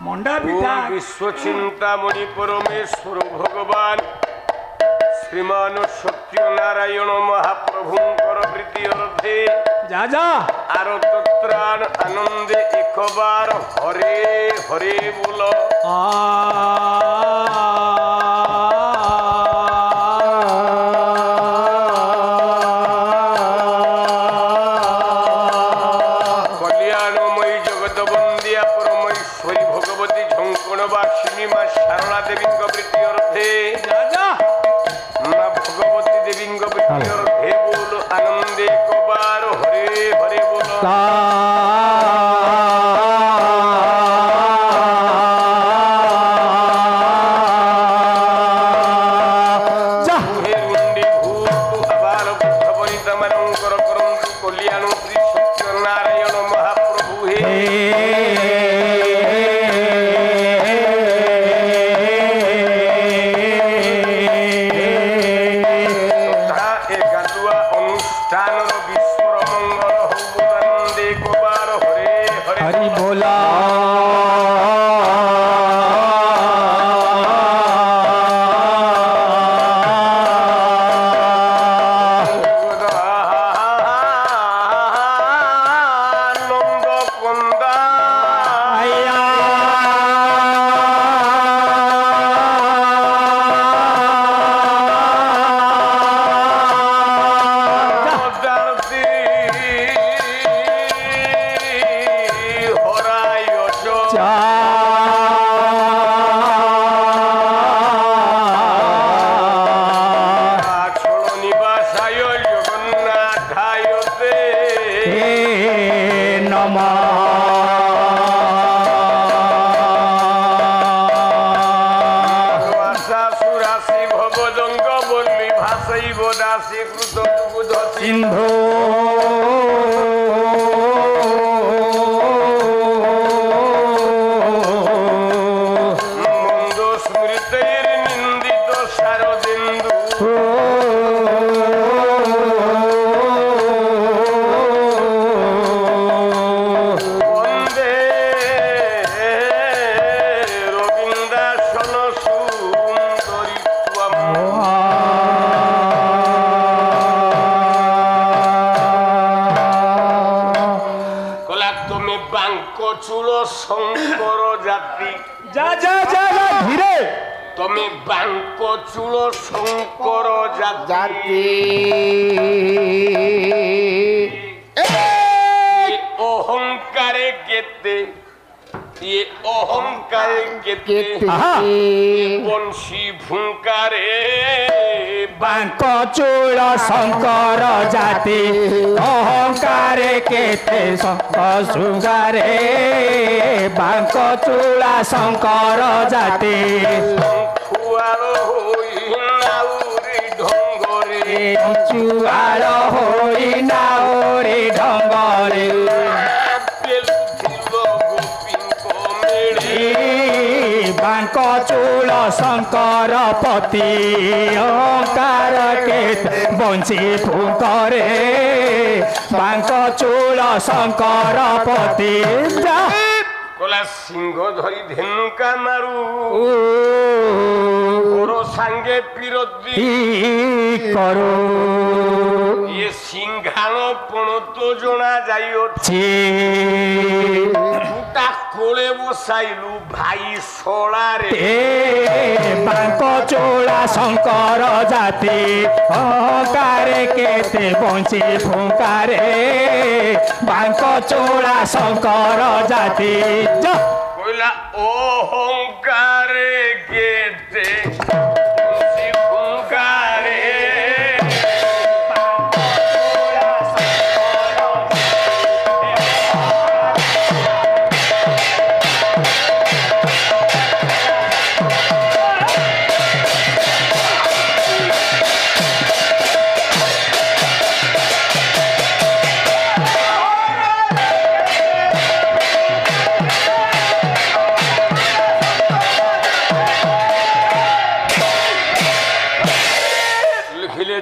मंडा पिठा विश्व चिंतामणि परमेश्वर भगवान श्रीमान सत्यनारायण महाप्रभुंकर प्रीति अर्थे जा जा आरतत्राण आनंदे एक बार हरे हरे बोलो कल्याणमयी जगतबंदिया परमेश्वरी भगवती झंकणवासिनी मां शारदा देवी प्रीति अर्थे जा जा मां भगवती देवी प्रीति अर्थे बोलो आनंदे एक बार हरे हरे बोलो चूल शंकर जाति अहंकार केते शृंगारे बांक चूला शंकर जाति चुआर होई नाउरी ढंगरे बांक चूल शंकर पति अहंकार के बंशी फुकरे बांक चूल शंकर पति कला सिंह धरी धेनुका मारू सांगे पिरती करो ये सिंघाण पण तो जना जाइछे उटा कोले बसाइलु भाई सोला रे बांक चोला शंकर जाति अहंकार केते बंशी फुंकारे बांक चोला शंकर जाति कोइला अहंकार केते बंशी फुंकारे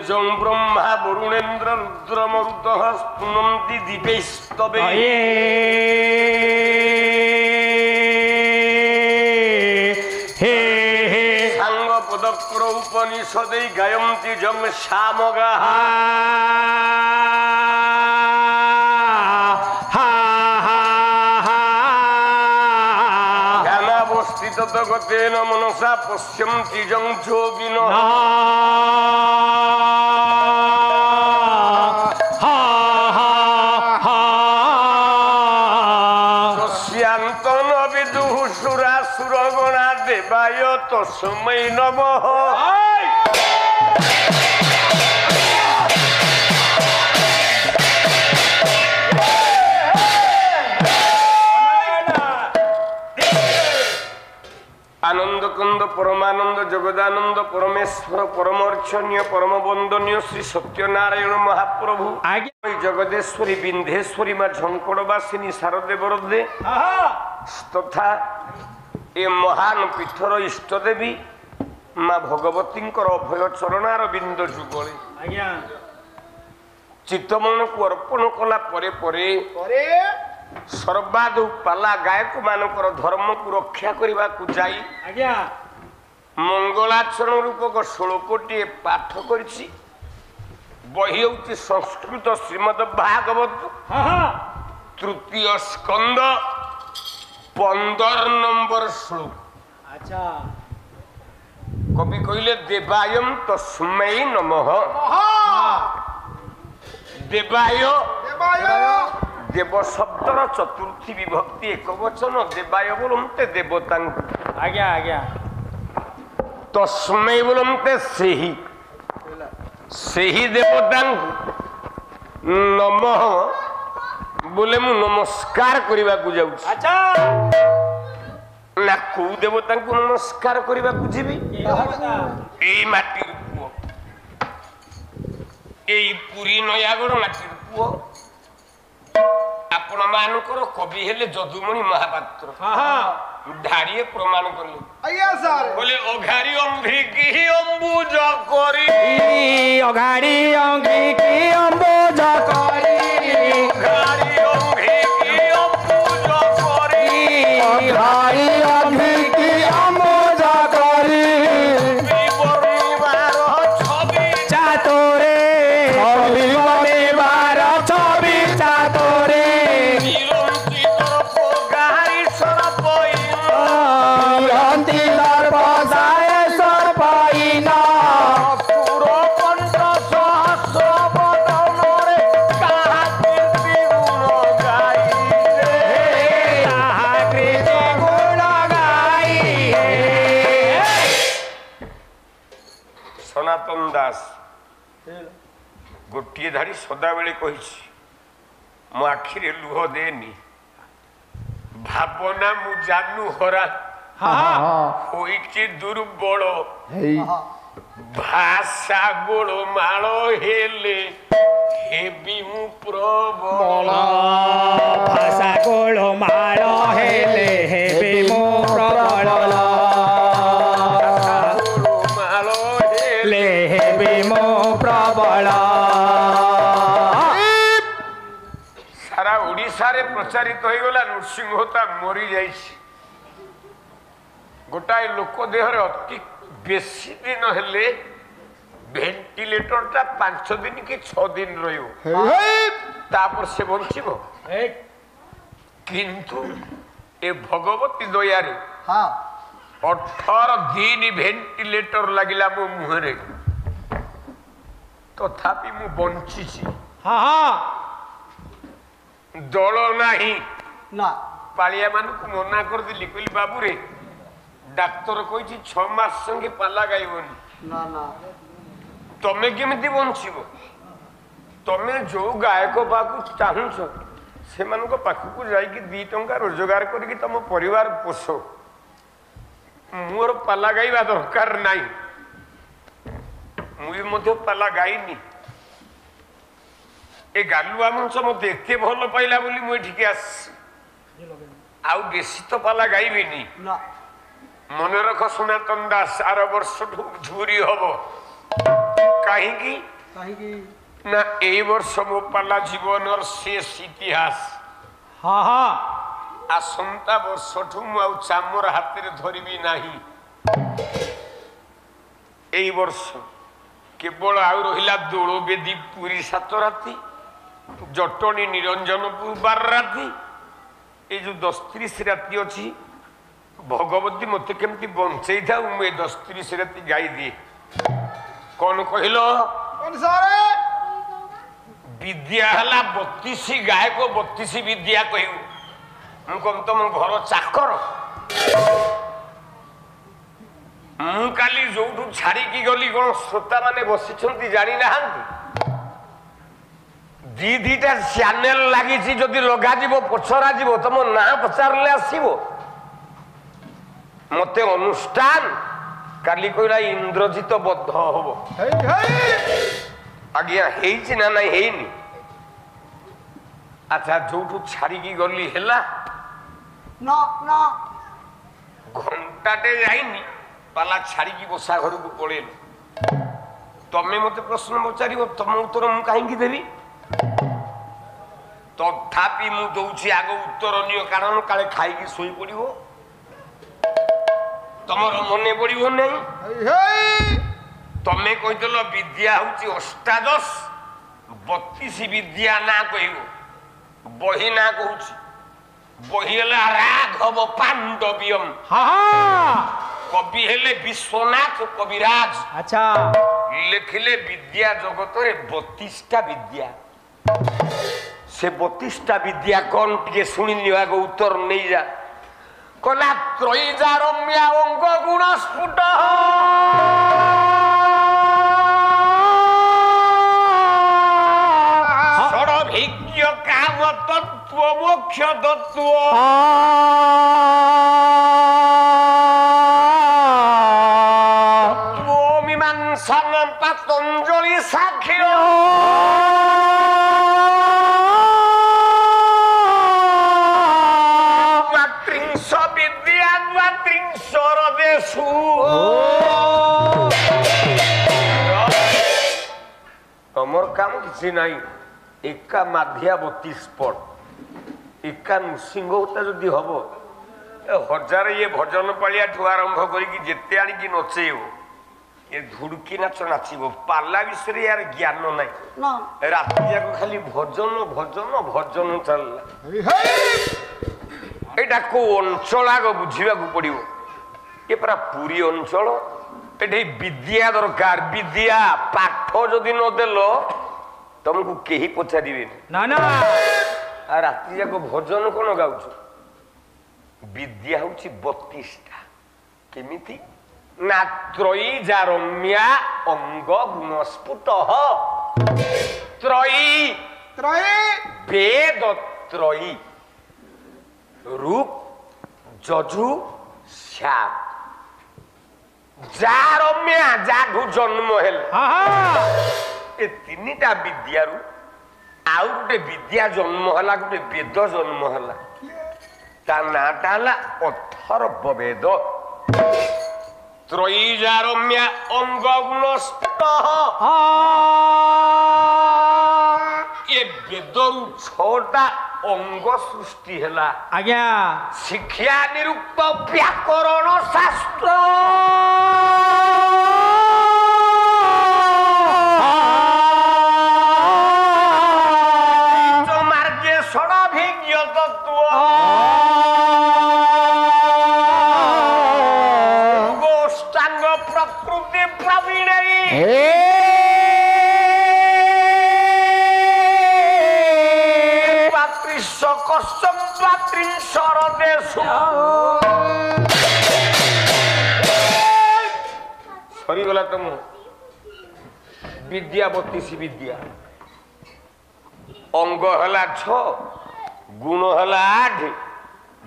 जं ब्रह्मा वरुणेन्द्र रुद्र मरुतः स्तुनन्ति दिपेस्तवे ତଦକ୍ର ଉପନିଷଦେ ଗାୟନ୍ତି ଜଂ ସାମଗାଃ জ্ঞানাবস্থিত গতেন মনসা পশ্যন্তি জং যোগিনঃ সুরগণা দেবায় তস্मै নমঃ আনন্দ কুন্দ পরমানন্দ জগদানন্দ পরমেশ্বর পরমর্চনীয় পরমবন্দনীয় শ্রী সত্যনারায়ণ মহাপ্রভু ওই জগদেশ্বরী বিন্ধেশ্বরী মা ঝঙ্কড়বাসিনী শারদেবরদে তথা এ মহান পীঠর ইষ্টদেবী মা ভগবতীঙ্কর অভয় চরণার বিন্দ যুগলে চিত্তমনকু অর্পণ কলা পরে পরে সর্বাদৌ পালা গায়ক মানকর ধর্মকু রক্ষা করিবাকু যাই মঙ্গলাচরণ রূপক শ্লোকটিয়ে পাঠ করেছি বহি হচ্ছে সংস্কৃত শ্রীমদ ভাগবত তৃতীয় স্কন্ধ 15 নম্বর শ্লোক কবি কহিলে দেবায়ম তস্मै নমঃ দেবায় দেব শব্দর চতুর্থী বিভক্তি একবচন দেবায় বলতে দেবতা আজ্ঞা আজ্ঞা তস্मै বলতে ସେହି ଦେବତା ନମଃ ବୋଲେ ମୁଁ ନମସ୍କାର କରିବାକୁ ଯାଉଛି ନା କୋଉ ଦେବତାଙ୍କୁ ନମସ୍କାର କରିବାକୁ ଯିବି ଏଇ ମାଟିର ପୁଅ ଏଇ ପୁରୀ ନୟାଗଡ଼ ମାଟିର ପୁଅ ଆପଣ ମାନଙ୍କର କବି ହେଲେ ଯଦୁମଣି ମହାପାତ୍ର ଧାଡ଼ିଏ ପ୍ରମାଣ କଲେ ବୋଲେ ଅଘାରି ଅମ୍ଭିକି ଅମ୍ବୁଜ କରି ଅଘାରି ଅଙ୍ଘିକି ଅମ୍ବୁଜ କରି ଅଘାରି ଅମ୍ଭିକି ଅମ୍ବୁଜ କରି ଅଘାରି ଅଙ୍ଘିକି ଅମ୍ବୁଜ କରି ବିବର୍ଣ୍ଣିବାର ଛବି ଚାତୁରେ ବିବର୍ଣ୍ଣିବାର ଛବି ଚାତୁରେ ନିରଞ୍ଜିତର ପଗାରି ସରପଇ ନିରଞ୍ଜିତର ପଗାରି ସରପଇନ ସୁର କଣ୍ଠ ସହସ୍ର ବଦନରେ କାହା କୀର୍ତ୍ତି ଗୁଣ ଗାଇଲେ ତାହା କୀର୍ତ୍ତି ଗୁଣ ଗାଇ ସନାତନ ଦାସ ଗୋଟିଏ ଧାଡ଼ି ସଦାବେଳେ କହିଛି ମୋ ଆଖିରେ ଲୁହ ଦେନି ଭାବନା ମୁଁ ଜାନୁ ହରା ହୋଇଛି ଦୁର୍ବଳ ଭାଷା ଗୋଳମାଳ ହେଲେ ହେବି ମୁଁ ପ୍ରବଳ ଭାଷା ଗୋଳମାଳ ହେଲେ ହେବି ମୁଁ ପ୍ରବଳ ଗୋଳମାଳ ହେଲେ ହେବି ମୁଁ ପ୍ରବଳ ସାରା ଓଡ଼ିଶାରେ ପ୍ରଚାରିତ ହୋଇଗଲା ନୃସିଂହତା ମରି ଯାଇଛି ଗୋଟାଏ ଲୋକ ଦେହରେ ଅତି ବେଶୀ ଦିନ ହେଲେ ଭେଣ୍ଟିଲେଟରଟା 5 ଦିନ କି 6 ଦିନ ରହିବ ତାପରେ ସେ ବଞ୍ଚିବ କିନ୍ତୁ ଏ ଭଗବତୀ ଦୟାରେ 18 ଦିନ ଭେଣ୍ଟିଲେଟର ଲାଗିଲା ମୋ ମୁହଁରେ ତଥାପି ମୁଁ ବଞ୍ଚିଛି ଦଳ ନାହିଁ ପାଳିଆ ମାନଙ୍କୁ ମନା କରିଦେଲି କହିଲି ବାବୁରେ ଡାକ୍ତର କହିଛି 6 ମାସ ସଙ୍ଗେ ପାଲା ଗାଇବନି ତମେ କେମିତି ବଞ୍ଚିବ ତମେ ଯୋଉ ଗାୟକ ପାଖକୁ ଚାହୁଁଛ ସେମାନଙ୍କ ପାଖକୁ ଯାଇକି 2 ଟଙ୍କା ରୋଜଗାର କରିକି ତମ ପରିବାର ପୋଷ ମୋର ପାଲା ଗାଇବା ଦରକାର ନାହିଁ ମୁଁ ମଧ୍ୟ ପାଲା ଗାଇନି ଏ ଗାଲୁଆ ମଞ୍ଚ ମତେ ଏତେ ଭଲ ପାଇଲା ବୋଲି ମୁଁ ଏଠିକି ଆସିଛି ଆଉ ବେଶୀ ତ ପାଲା ଗାଇବିନି ମନେ ରଖ ସନାତନ ଦାସ ଆର ବର୍ଷଠୁ ଝୁରି ହବ କାହିଁକି ନା ଏଇ ବର୍ଷ ମୋ ପାଲା ଜୀବନର ଶେଷ ଇତିହାସ ଆସନ୍ତା ବର୍ଷଠୁ ମୁଁ ଆଉ ଚାମର ହାତରେ ଧରିବି ନାହିଁ এই ବର୍ଷ କେବଳ ଆଉ ରହିଲା ଦୋଳ ବେଦୀ ପୁରୀ 7 ରାତି, ଜଟଣୀ ନିରଞ୍ଜନପୁର 12 ରାତି, এই ଯୋଉ 10-30 ରାତି ଅଛି ଭଗବତୀ ମତେ କେମିତି ବଞ୍ଚେଇ ଥାଉ, ମୁଁ ଏ 10-30 ରାତି ଗାଇଦିଏ। କଣ କହିଲ? ବିଦ୍ୟା ହେଲା 32 ଗାୟକ 32 ବିଦ୍ୟା କହିବୁ। ମୁଁ କଣ ତମ ଘର ଚାକର? ମୁଁ କାଲି ଯୋଉଠୁ ଛାଡିକି ଗଲି କଣ ଶ୍ରୋତା ମାନେ ବସିଛନ୍ତି ଜାଣିନାହାନ୍ତି? ଦିଟା ଚ୍ୟାନେଲ ଲାଗିଛି, ଯଦି ଲଗାଯିବ ପଚରା ଯିବ, ତମ ନାଁ ପଚାରିଲେ ଆସିବ। ମତେ ଅନୁଷ୍ଠାନ କାଲି କହିଲା ଇନ୍ଦ୍ରଜିତ ବଦ୍ଧ ହବ। ଆଜ୍ଞା ହେଇଛି ନା ନାଇଁ? ହେଇନି। ଆଚ୍ଛା ଯୋଉଠୁ ଛାଡିକି ଗଲି ହେଲା, ଘଣ୍ଟାଟେ ଯାଇନି ପାଲା ଛାଡିକି ବସା ଘରକୁ ପଳେଇଲି। ତମେ ମତେ ପ୍ରଶ୍ନ ପଚାରିବ, ତମ ଉତ୍ତର ମୁଁ କାହିଁକି ଦେବି? ତଥାପି ମୁଁ ଦଉଛି ଆଗ ଉତ୍ତର ନିଅ, କାରଣ କାଳେ ଖାଇକି ଶୋଇ ପଡିବ, ତମର ମନେ ପଡିବ ନାହିଁ। ତମେ କହିଦେଲ ବିଦ୍ୟା ହଉଛି ଅଷ୍ଟାଦଶ, 32 ବିଦ୍ୟା ନା କହିବ। ବହି ନା କହୁଛି, ବହି ହେଲା ରାଘବ ପାଣ୍ଡବିୟମ। କବି ହେଲେ ବିଶ୍ୱନାଥ କବିରାଜ। ଆଚ୍ଛା ଲେଖିଲେ ବିଦ୍ୟା ଜଗତରେ 32ଟା ବିଦ୍ୟା। ସେ 32ଟା ବିଦ୍ୟା କଣ ଟିକେ ଶୁଣିନି, ଆଗ ଉତ୍ତର ନେଇଯା। କଲା ତ୍ରୟୀଜା ରମ୍ୟା ଅଙ୍ଗ ଗୁଣ ସ୍ଫୁଟ, ଷଡ଼ଭିଜ୍ଞ କାମ ତତ୍ତ୍ୱ ମୋକ୍ଷ ତତ୍ତ୍ୱ, মীমাংসন পতঞ্জলি সাক্ষী, দ্বাত্রিংশ বিদ্যা দ্বাত্রিংশর দেশু। তোমার কাম কিছু নাই, একা মাধিয়া 32 পট, একা নৃসিংহটা যদি হব, 1000 ইয়ে ভজন পাଳିଆଠୁ ଆରମ୍ଭ କରିକି ଯେତେ ଆଣିକି ନଚେଇବ, ଏ ଧୁଡୁକି ନାଚ ନାଚିବ। ପାଲା ବିଷୟରେ ୟାର ଜ୍ଞାନ ନାହିଁ, ରାତି ଯାକ ଖାଲି ଭଜନ ଭଜନ ଭଜନ ଚାଲିଲା। ଏଇଟା କୋଉ ଅଞ୍ଚଳ ଆଗ ବୁଝିବାକୁ ପଡିବ। ଏ ପରା ପୁରୀ ଅଞ୍ଚଳ, ଏଠି ବିଦ୍ୟା ଦରକାର। ବିଦ୍ୟା ପାଠ ଯଦି ନଦେଲ ତମକୁ କେହି ପଚାରିବେନି। ନା ନା, ରାତି ଯାକ ଭଜନ କଣ ଗାଉଛ? ବିଦ୍ୟା ହଉଛି 32ଟା। କେମିତି ନା ତ୍ରୟୀଜା ରମ୍ୟା ଅଙ୍ଗ ଗୁଣ ସ୍ଫୁଟ, ତ୍ରୟୀ ବେଦ ତ୍ରୟୀ, ରୂପ ଯଜୁ ଶ୍ୟାମ, ଯା ରମ୍ୟା ଯାଠୁ ଜନ୍ମ ହେଲେ। ଏ 3ଟା ବିଦ୍ୟାରୁ ଆଉ ଗୋଟେ ବିଦ୍ୟା ଜନ୍ମ ହେଲା, ଗୋଟେ ବେଦ ଜନ୍ମ ହେଲା। ତା ନାଁଟା ହେଲା ଅଥର୍ବ ବେଦ। ତ୍ରୟୀଜା ରମ୍ୟା ଅଙ୍ଗ ଗୁଣ ସ୍ଫୁଟ, ଏ ବେଦରୁ 6ଟା ଅଙ୍ଗ ସୃଷ୍ଟି ହେଲା। ଆଜ୍ଞା ଶିକ୍ଷା ନିରୁକ୍ତ ବ୍ୟାକରଣ ଶାସ୍ତ୍ର, ମାର୍ଗେ ଷଡ଼ଭିଜ୍ଞ ତତ୍ତ୍ୱ, ଗୋଷ୍ଠାଙ୍ଗ ପ୍ରକୃତି ପ୍ରବୀଣେଇ, ସରିଗଲା ତମ ବିଦ୍ୟା 32 ବିଦ୍ୟା। ଅଙ୍ଗ ହେଲା 6, ଗୁଣ ହେଲା 8,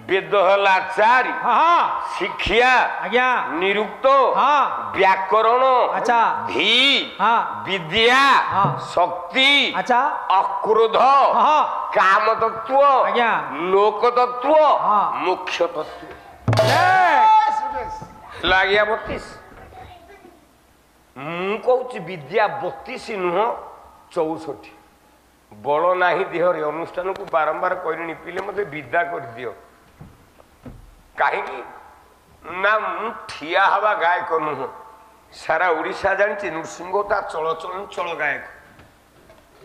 ବେଦ ହେଲା 4, ଶିକ୍ଷା ନିରୁକ୍ତ ବ୍ୟାକରଣ ଧୀ ବିଦ୍ୟା ଶକ୍ତି ଅକ୍ରୋଧ କାମ ତତ୍ତ୍ୱ ଲୋକ ତତ୍ତ୍ୱ ମୁଖ୍ୟ ତତ୍ତ୍ୱ। ଲାଗିଆ 32। ମୁଁ କହୁଛି ବିଦ୍ୟା 32 ନୁହଁ 64। ବଳ ନାହିଁ ଦେହରେ, ଅନୁଷ୍ଠାନକୁ ବାରମ୍ବାର କହିଲେଣି, ପିଲେ ମତେ ବିଦା କରିଦିଅ। କାହିଁକି ନା ମୁଁ ଠିଆ ହବା ଗାୟକ ନୁହଁ, सारा ओडिशा जानी नृसिंह ता चलचंचल गायक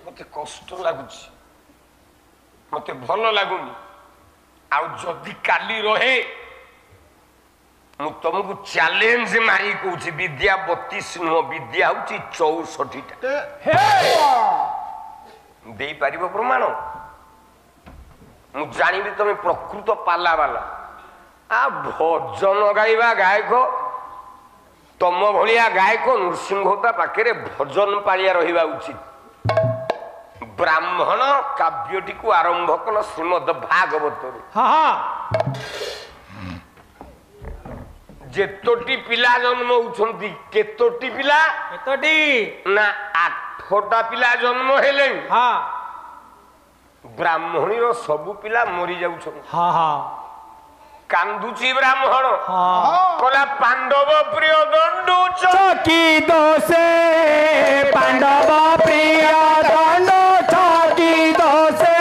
मते कष्ट लगुच मते भल लगुनि आदि काली रहे मु तुमको चैलेंज मारी कहूँ विद्या 32 नुह विद्या हूँ 64टा दे पार प्रमाण मु जानी तुम प्रकृत पाला वाला आ भजन गाइबा गायक तम भलिया गायक नृसिंहता पाखे भजन पालिया रहिबा उचित ब्राह्मण काव्यटी को आरंभ कल श्रीमद भागवत जेतोटी पिला जन्म होउछंती केतोटी पिला केतोटी ना 8टा पिला जन्म हेले हां ब्राह्मणी रो सबु पिला मरी जाउछन हां हां कांदुची ब्राह्मण हां कला पांडव प्रिय दंडु चकी दोसे पांडव प्रिय दंडु चकी दोसे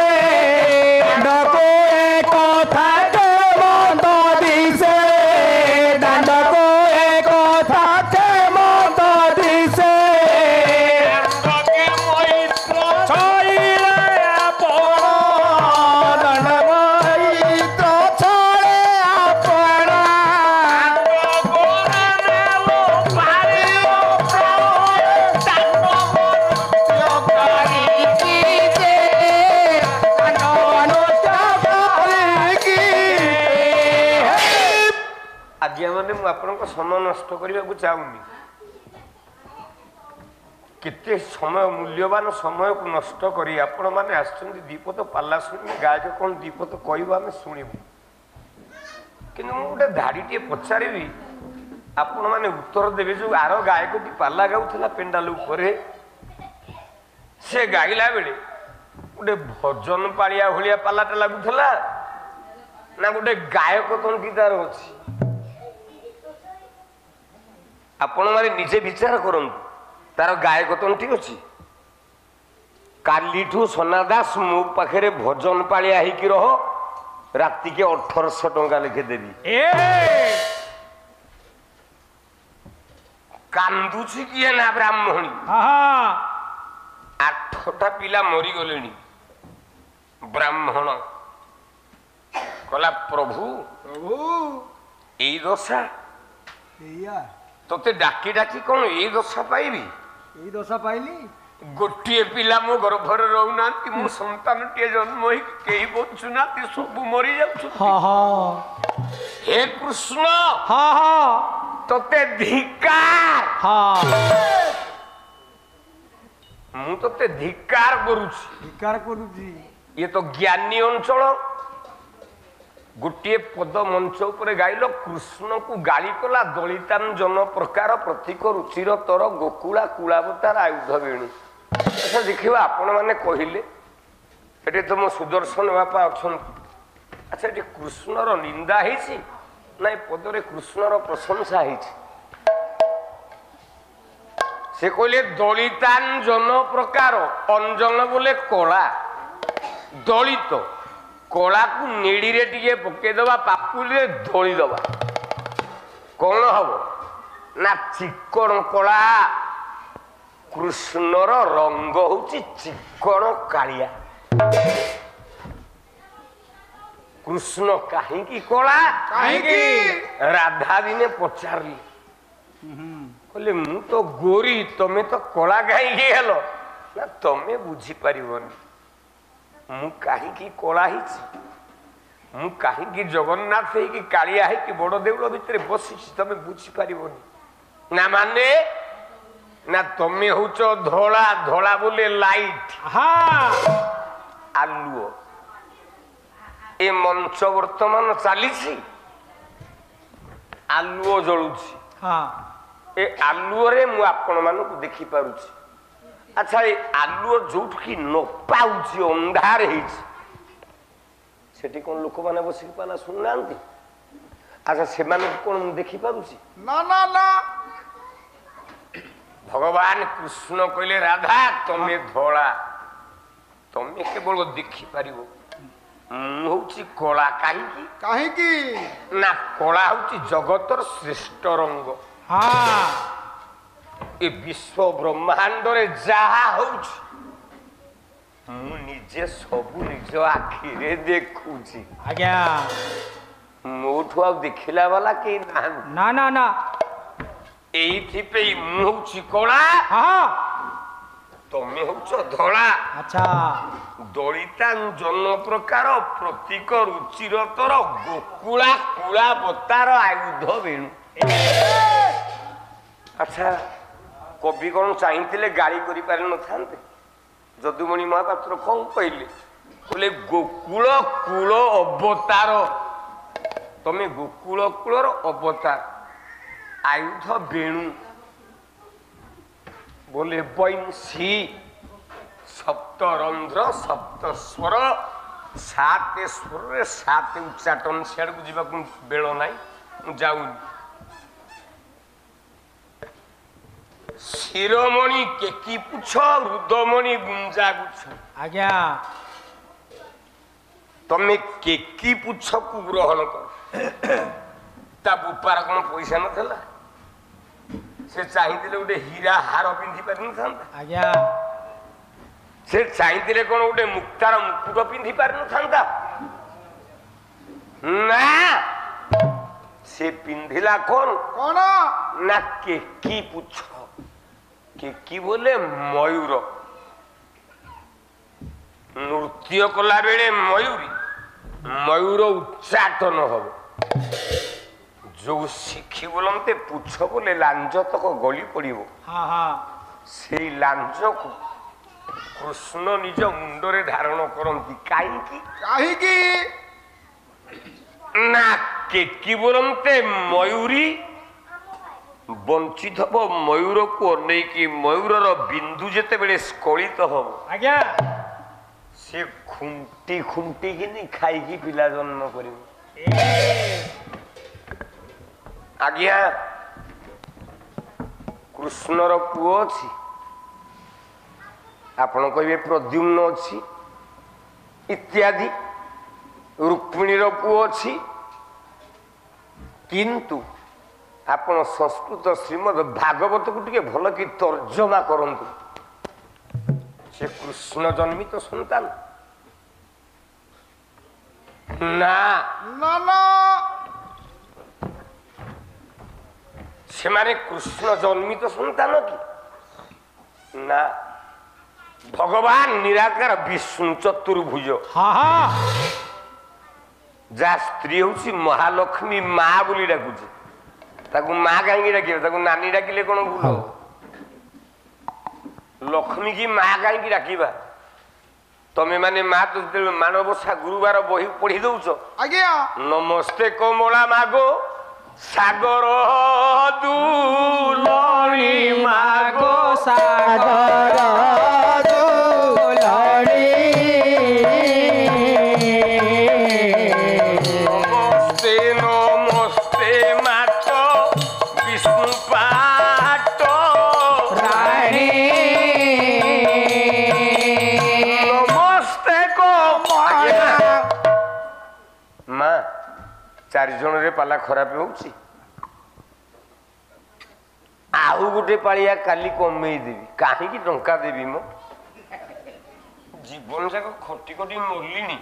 दको एक कथा के मत दिसे दंडको एक कथा के मत दिसे दके मैत्र छइले आपण दंड मैत्र छळे आपण आज मैंने मुझे समय नष्ट करने को चाहूनी केते समय मूल्यवान समय को नष्ट करी आपण मैंने दीपत पाला शुणी गायक कौन दीपत कह आम शुणु कि गोटे धाड़ी टे पचारि आपण मैंने उत्तर देवे जो आर गायक टी पाला गाऊला पेंडाल से गाइला बेले गोटे भजन पालिया भाया पालाटा लगुला ना गोटे गायक तंटी तार अच्छी आपण माने निजे विचार करंतु तार गायक तंटी अच्छी कालीठू सोना दास मो पाखे भजन पालिया ही रह राति के 1800 टंका लिखे देवी कांदुची किए ना ब्राह्मणी 8टा पिला मरी गले ब्राह्मण कला प्रभु यही दशा तोते डाकी डाकी कौन यही दशा पाइबी यही दशा पाइली गोटे पिला मो गर्भर रहूना मो संतान टे जन्म हो कई बचुना सब मरी जाऊ हे कृष्ण तोते धिकार मु तोते धिकार करुची ये तो ज्ञानी अंचल गोटे पद मंच उपर गाइल कृष्ण को गाली कला दलितान जन प्रकार प्रतीक रुचिर तर गोकुला कुलावतार आयुध वेणु अच्छा देखिए आपण मैंने कहले ये तो मो सुदर्शन बापा अच्छा अच्छा ये कृष्णर निंदा है ना पदरे कृष्णर प्रशंसा है से कहले दलितान जन प्रकार अंजन बोले कला दलित कला को नेड़ी रे टिके पकेदबा पापुली धोली दबा कौन हम ना चिकन कला कृष्णर रंग होची चिकन कालिया कृष्ण कहीं कला राधा दिने पचारली कहले मु तो गोरी तमे तो कला कहीं हेलो ना तमे बुझी पारिबनी मु कहीं कला मु कहीं जगन्नाथ है कालिया है कि बड़ देउल भितर बसी तमे बुझी पारिबनी ना माने ना तमे होच धोला धोला बोले लाइट आलुओ ए मंच वर्तमान चली आलुओ जलुची ए आलुओ रे मु आपण मानकु देखि पारुची अच्छा ये आलुओ जोठ की न पाउची अंधार सेठी कौन लोक माने बस पाना सुनना अच्छा से कौन देखि पारुची ना ना ना भगवान कृष्ण कहले राधा तमे धोला तमे केवल देखि पारिबो होची कला कहीं ना कला होची जगतर श्रेष्ठ रंग ଏ ବିଶ୍ୱ ବ୍ରହ୍ମାଣ୍ଡରେ ଯାହା ହଉଛି ମୁଁ ନିଜେ ସବୁ ନିଜ ଆଖିରେ ଦେଖୁଛି। ଆଜ୍ଞା ମୋଠୁ ଆଉ ଦେଖିଲା ବାଲା କେହି ନାହାନ୍ତି। ନା ନା ନା ଏଇଥିପାଇଁ ମୁଁ ହଉଛି କଳା, ହଁ ତମେ ହଉଛ ଧଳା। ଆଚ୍ଛା ଦଳିତାଞ୍ଜନ ପ୍ରକାର ପ୍ରତୀକ ରୁଚିର ତର ଗୋକୁଳା କୁଳା ବତାର ଆୟୁଧ ବେଣୁ। ଆଚ୍ଛା କବି କଣ ଚାହିଁଥିଲେ ଗାଳି କରିପାରିନଥାନ୍ତେ? ଯଦୁମଣି ମହାପାତ୍ର କଣ କହିଲେ? କହିଲେ ଗୋକୁଳ କୂଳ ଅବତାର, ତମେ ଗୋକୁଳ କୂଳର ଅବତାର, ଆୟୁଧ ବେଣୁ ବୋଲେ ବଂଶୀ, ସପ୍ତରନ୍ଧ୍ର ସପ୍ତ ସ୍ୱର, ସାତ ସ୍ୱରରେ ସାତ ଉଚ୍ଚାଟନ। ସିଆଡ଼କୁ ଯିବାକୁ ବେଳ ନାହିଁ, ମୁଁ ଯାଉନି। ଶିରୋମଣି କେକି ପୁଛ, ରୁଦମଣି ଗୁଞ୍ଜା ଗୁଛ। ଆଜ୍ଞା ତମେ କେକି ପୁଛକୁ ଗ୍ରହଣ କର। ତା ବୁପାର କଣ ପଇସା ନଥିଲା? ସେ ଚାହିଁଥିଲେ ଗୋଟେ ହୀରା ହାର ପିନ୍ଧି ପାରିନଥାନ୍ତା? ଆଜ୍ଞା ସେ ଚାହିଁଥିଲେ କଣ ଗୋଟେ ମୁକ୍ତାର ମୁକୁଟ ପିନ୍ଧି ପାରିନଥାନ୍ତା? ନା, ସେ ପିନ୍ଧିଲା କଣ କଣ ନା କେକି ପୁଛ। କେକି ବୋଲେ ମୟୂର। ନୃତ୍ୟ କଲା ବେଳେ ମୟୂର ଉଚ୍ଚାଟନ ହବ। ଯୋଉ ଶିଖି ବୋଲନ୍ତେ ପୁଛ ବୋଲେ ଲାଞ୍ଜ ତକ ଗଳି ପଡିବ। ହଁ ହଁ ସେଇ ଲାଞ୍ଜକୁ କୃଷ୍ଣ ନିଜ ମୁଣ୍ଡରେ ଧାରଣ କରନ୍ତି। କାହିଁକି? କାହିଁକି? ନା କେକି ବୋଲନ୍ତେ ମୟୂରୀ ବଞ୍ଚିଥବ ମୟୂରକୁ ଅନେଇକି। ମୟୂରର ବିନ୍ଦୁ ଯେତେବେଳେ ସ୍ଖଳିତ ହବ, ଆଜ୍ଞା ସେ ଖୁଣ୍ଟି ଖୁଣ୍ଟିକିନି ଖାଇକି ପିଲା ଜନ୍ମ କରିବ। ଆଜ୍ଞା କୃଷ୍ଣର ପୁଅ ଅଛି, ଆପଣ କହିବେ ପ୍ରଦ୍ୟୁମ୍ନ ଅଛି ଇତ୍ୟାଦି। ରୁକ୍ମିଣୀର ପୁଅ ଅଛି, କିନ୍ତୁ ଆପଣ ସଂସ୍କୃତ ଶ୍ରୀମଦ୍ ଭାଗବତକୁ ଟିକେ ଭଲ କି ତର୍ଜମା କରନ୍ତୁ। ସେ କୃଷ୍ଣ ଜନ୍ମିତ ସନ୍ତାନ ନା, ନା ନା ସେମାନେ କୃଷ୍ଣ ଜନ୍ମିତ ସନ୍ତାନ କି? ନା, ଭଗବାନ ନିରାକାର ବିଷ୍ଣୁ ଚତୁର୍ଭୁଜ। ହଁ ହଁ ଯାହା ସ୍ତ୍ରୀ ହଉଛି ମହାଲକ୍ଷ୍ମୀ ମା ବୋଲି ଡାକୁଛି। ତାକୁ ମା କାହିଁକି ଡାକିବ? ତାକୁ ନାନୀ ଡାକିଲେ କଣ ଭୁଲ? ଲକ୍ଷ୍ମୀ କି ମା କାହିଁକି ଡାକିବା? ତମେ ମାନେ ମା ତ ଯେତେବେଳେ ମାଣବସା ଗୁରୁବାର ବହି ପଢି ଦଉଛ, ଆଜ୍ଞା ନମସ୍ତେ କମଳା ମାଗୋ ସାଗର ଦୁଲଣୀ ମାଗୋ ସାଗର ଦୁଲଣୀ। ନମସ୍ତେ ନମସ୍ତେ ମାତ ବିଷ୍ଣୁ ପାଟ ରାଣୀ। ନମସ୍ତେ କମଳା। ମା, 4 ଜଣରେ ପାଲା ଖରାପ ହଉଛି, ଆଉ ଗୋଟେ ପାଳିଆ କାଲି କମେଇ ଦେବି। କାହିଁକି ଟଙ୍କା ଦେବି? ମୋ ଜୀବନ ଯାକ ଖଟି ଖଟି ମରିଲିଣି,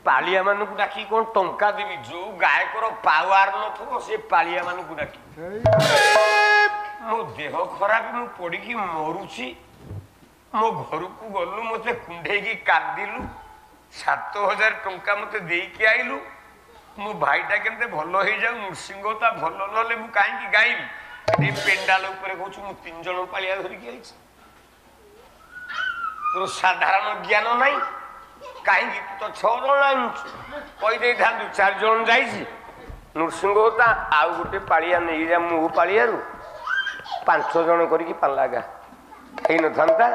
ପାଳିଆ ମାନଙ୍କୁ ଡାକି କଣ ଟଙ୍କା ଦେବି? ଯୋଉ ଗାୟକର ପାୱାର ନଥିବ ସେ ପାଳିଆ ମାନଙ୍କୁ ଡାକି। ମୋ ଦେହ ଖରାପ, ମୁଁ ପଡିକି ମରୁଛି। ମୋ ଘରକୁ ଗଲୁ, ମତେ କୁଣ୍ଢେଇକି କାନ୍ଦିଲୁ, 7,000 ଟଙ୍କା ମତେ ଦେଇକି ଆଇଲୁ। ମୋ ଭାଇଟା କେମିତି ଭଲ ହେଇଯାଉ, ନୃସିଂହ ତା ଭଲ ନହେଲେ ମୁଁ କାହିଁକି ଗାଇବି? ଏ ପେଣ୍ଡାଲ ଉପରେ କହୁଛୁ ମୁଁ 3 ଜଣ ପାଳିଆ ଧରିକି ଆଇଛି। ତୋର ସାଧାରଣ ଜ୍ଞାନ ନାହିଁ, କାହିଁକି ତୁ ତ 6 ଜଣ ଆଣୁଛୁ? କହିଦେଇଥାନ୍ତୁ 4 ଜଣ ଯାଇଛି, ନୃସିଂହ ତା ଆଉ ଗୋଟେ ପାଳିଆ ନେଇଯା, ମୋ ପାଳିଆରୁ 5 ଜଣ କରିକି ପାଲା ଗା ହେଇନଥାନ୍ତା।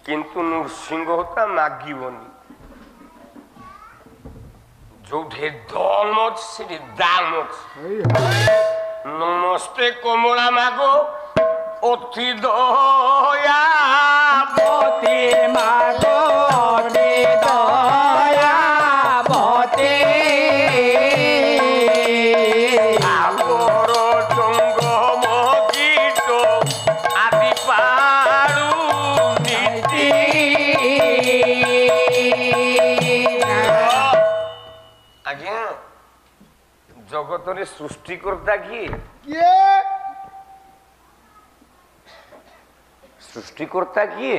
କିନ୍ତୁ ନୃସିଂହ ତା ମାଗିବନି। ଯୋଉଠି ଦମ ଅଛି ସେଠି ଦାମ ଅଛି। ନମସ୍ତେ କମଳା ମାଗୋ ଅତି ଦୟା ପତି ମାଗୋ ଅତି ଦୟା ପତି। ଆମର ଜଙ୍ଗମ ଆଜ୍ଞା ଜଗତରେ ସୃଷ୍ଟିକର୍ତ୍ତା କିଏ? କିଏ? ସୃଷ୍ଟିକର୍ତ୍ତା କିଏ?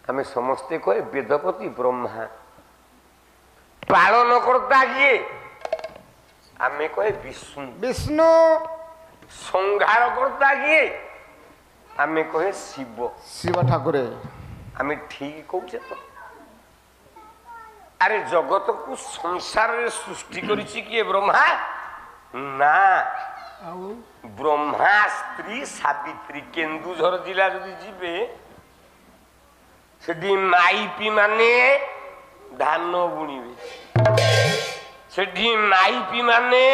ଆମେ ସମସ୍ତେ କହେ ବେଦପତି ବ୍ରହ୍ମା। ପାଳନ କର୍ତ୍ତା କିଏ? ଆମେ କହେ ବିଷ୍ଣୁ। ବିଷ୍ଣୁ। ସଂହାର କର୍ତ୍ତା କିଏ? ଆମେ କହେ ଶିବ। ଶିବ ଠାକୁରେ। ଆମେ ଠିକ କହୁଛେ ତ? ଆରେ ଜଗତକୁ ସଂସାରରେ ସୃଷ୍ଟି କରିଛି କିଏ? ବ୍ରହ୍ମା ନା, ବ୍ରହ୍ମା ସ୍ତ୍ରୀ ସାବିତ୍ରୀ। କେନ୍ଦୁଝର ଜିଲ୍ଲା ଯଦି ଯିବେ ସେଠି ମାଇପି ମାନେ ଧାନ ବୁଣିବେ, ସେଠି ମାଇପି ମାନେ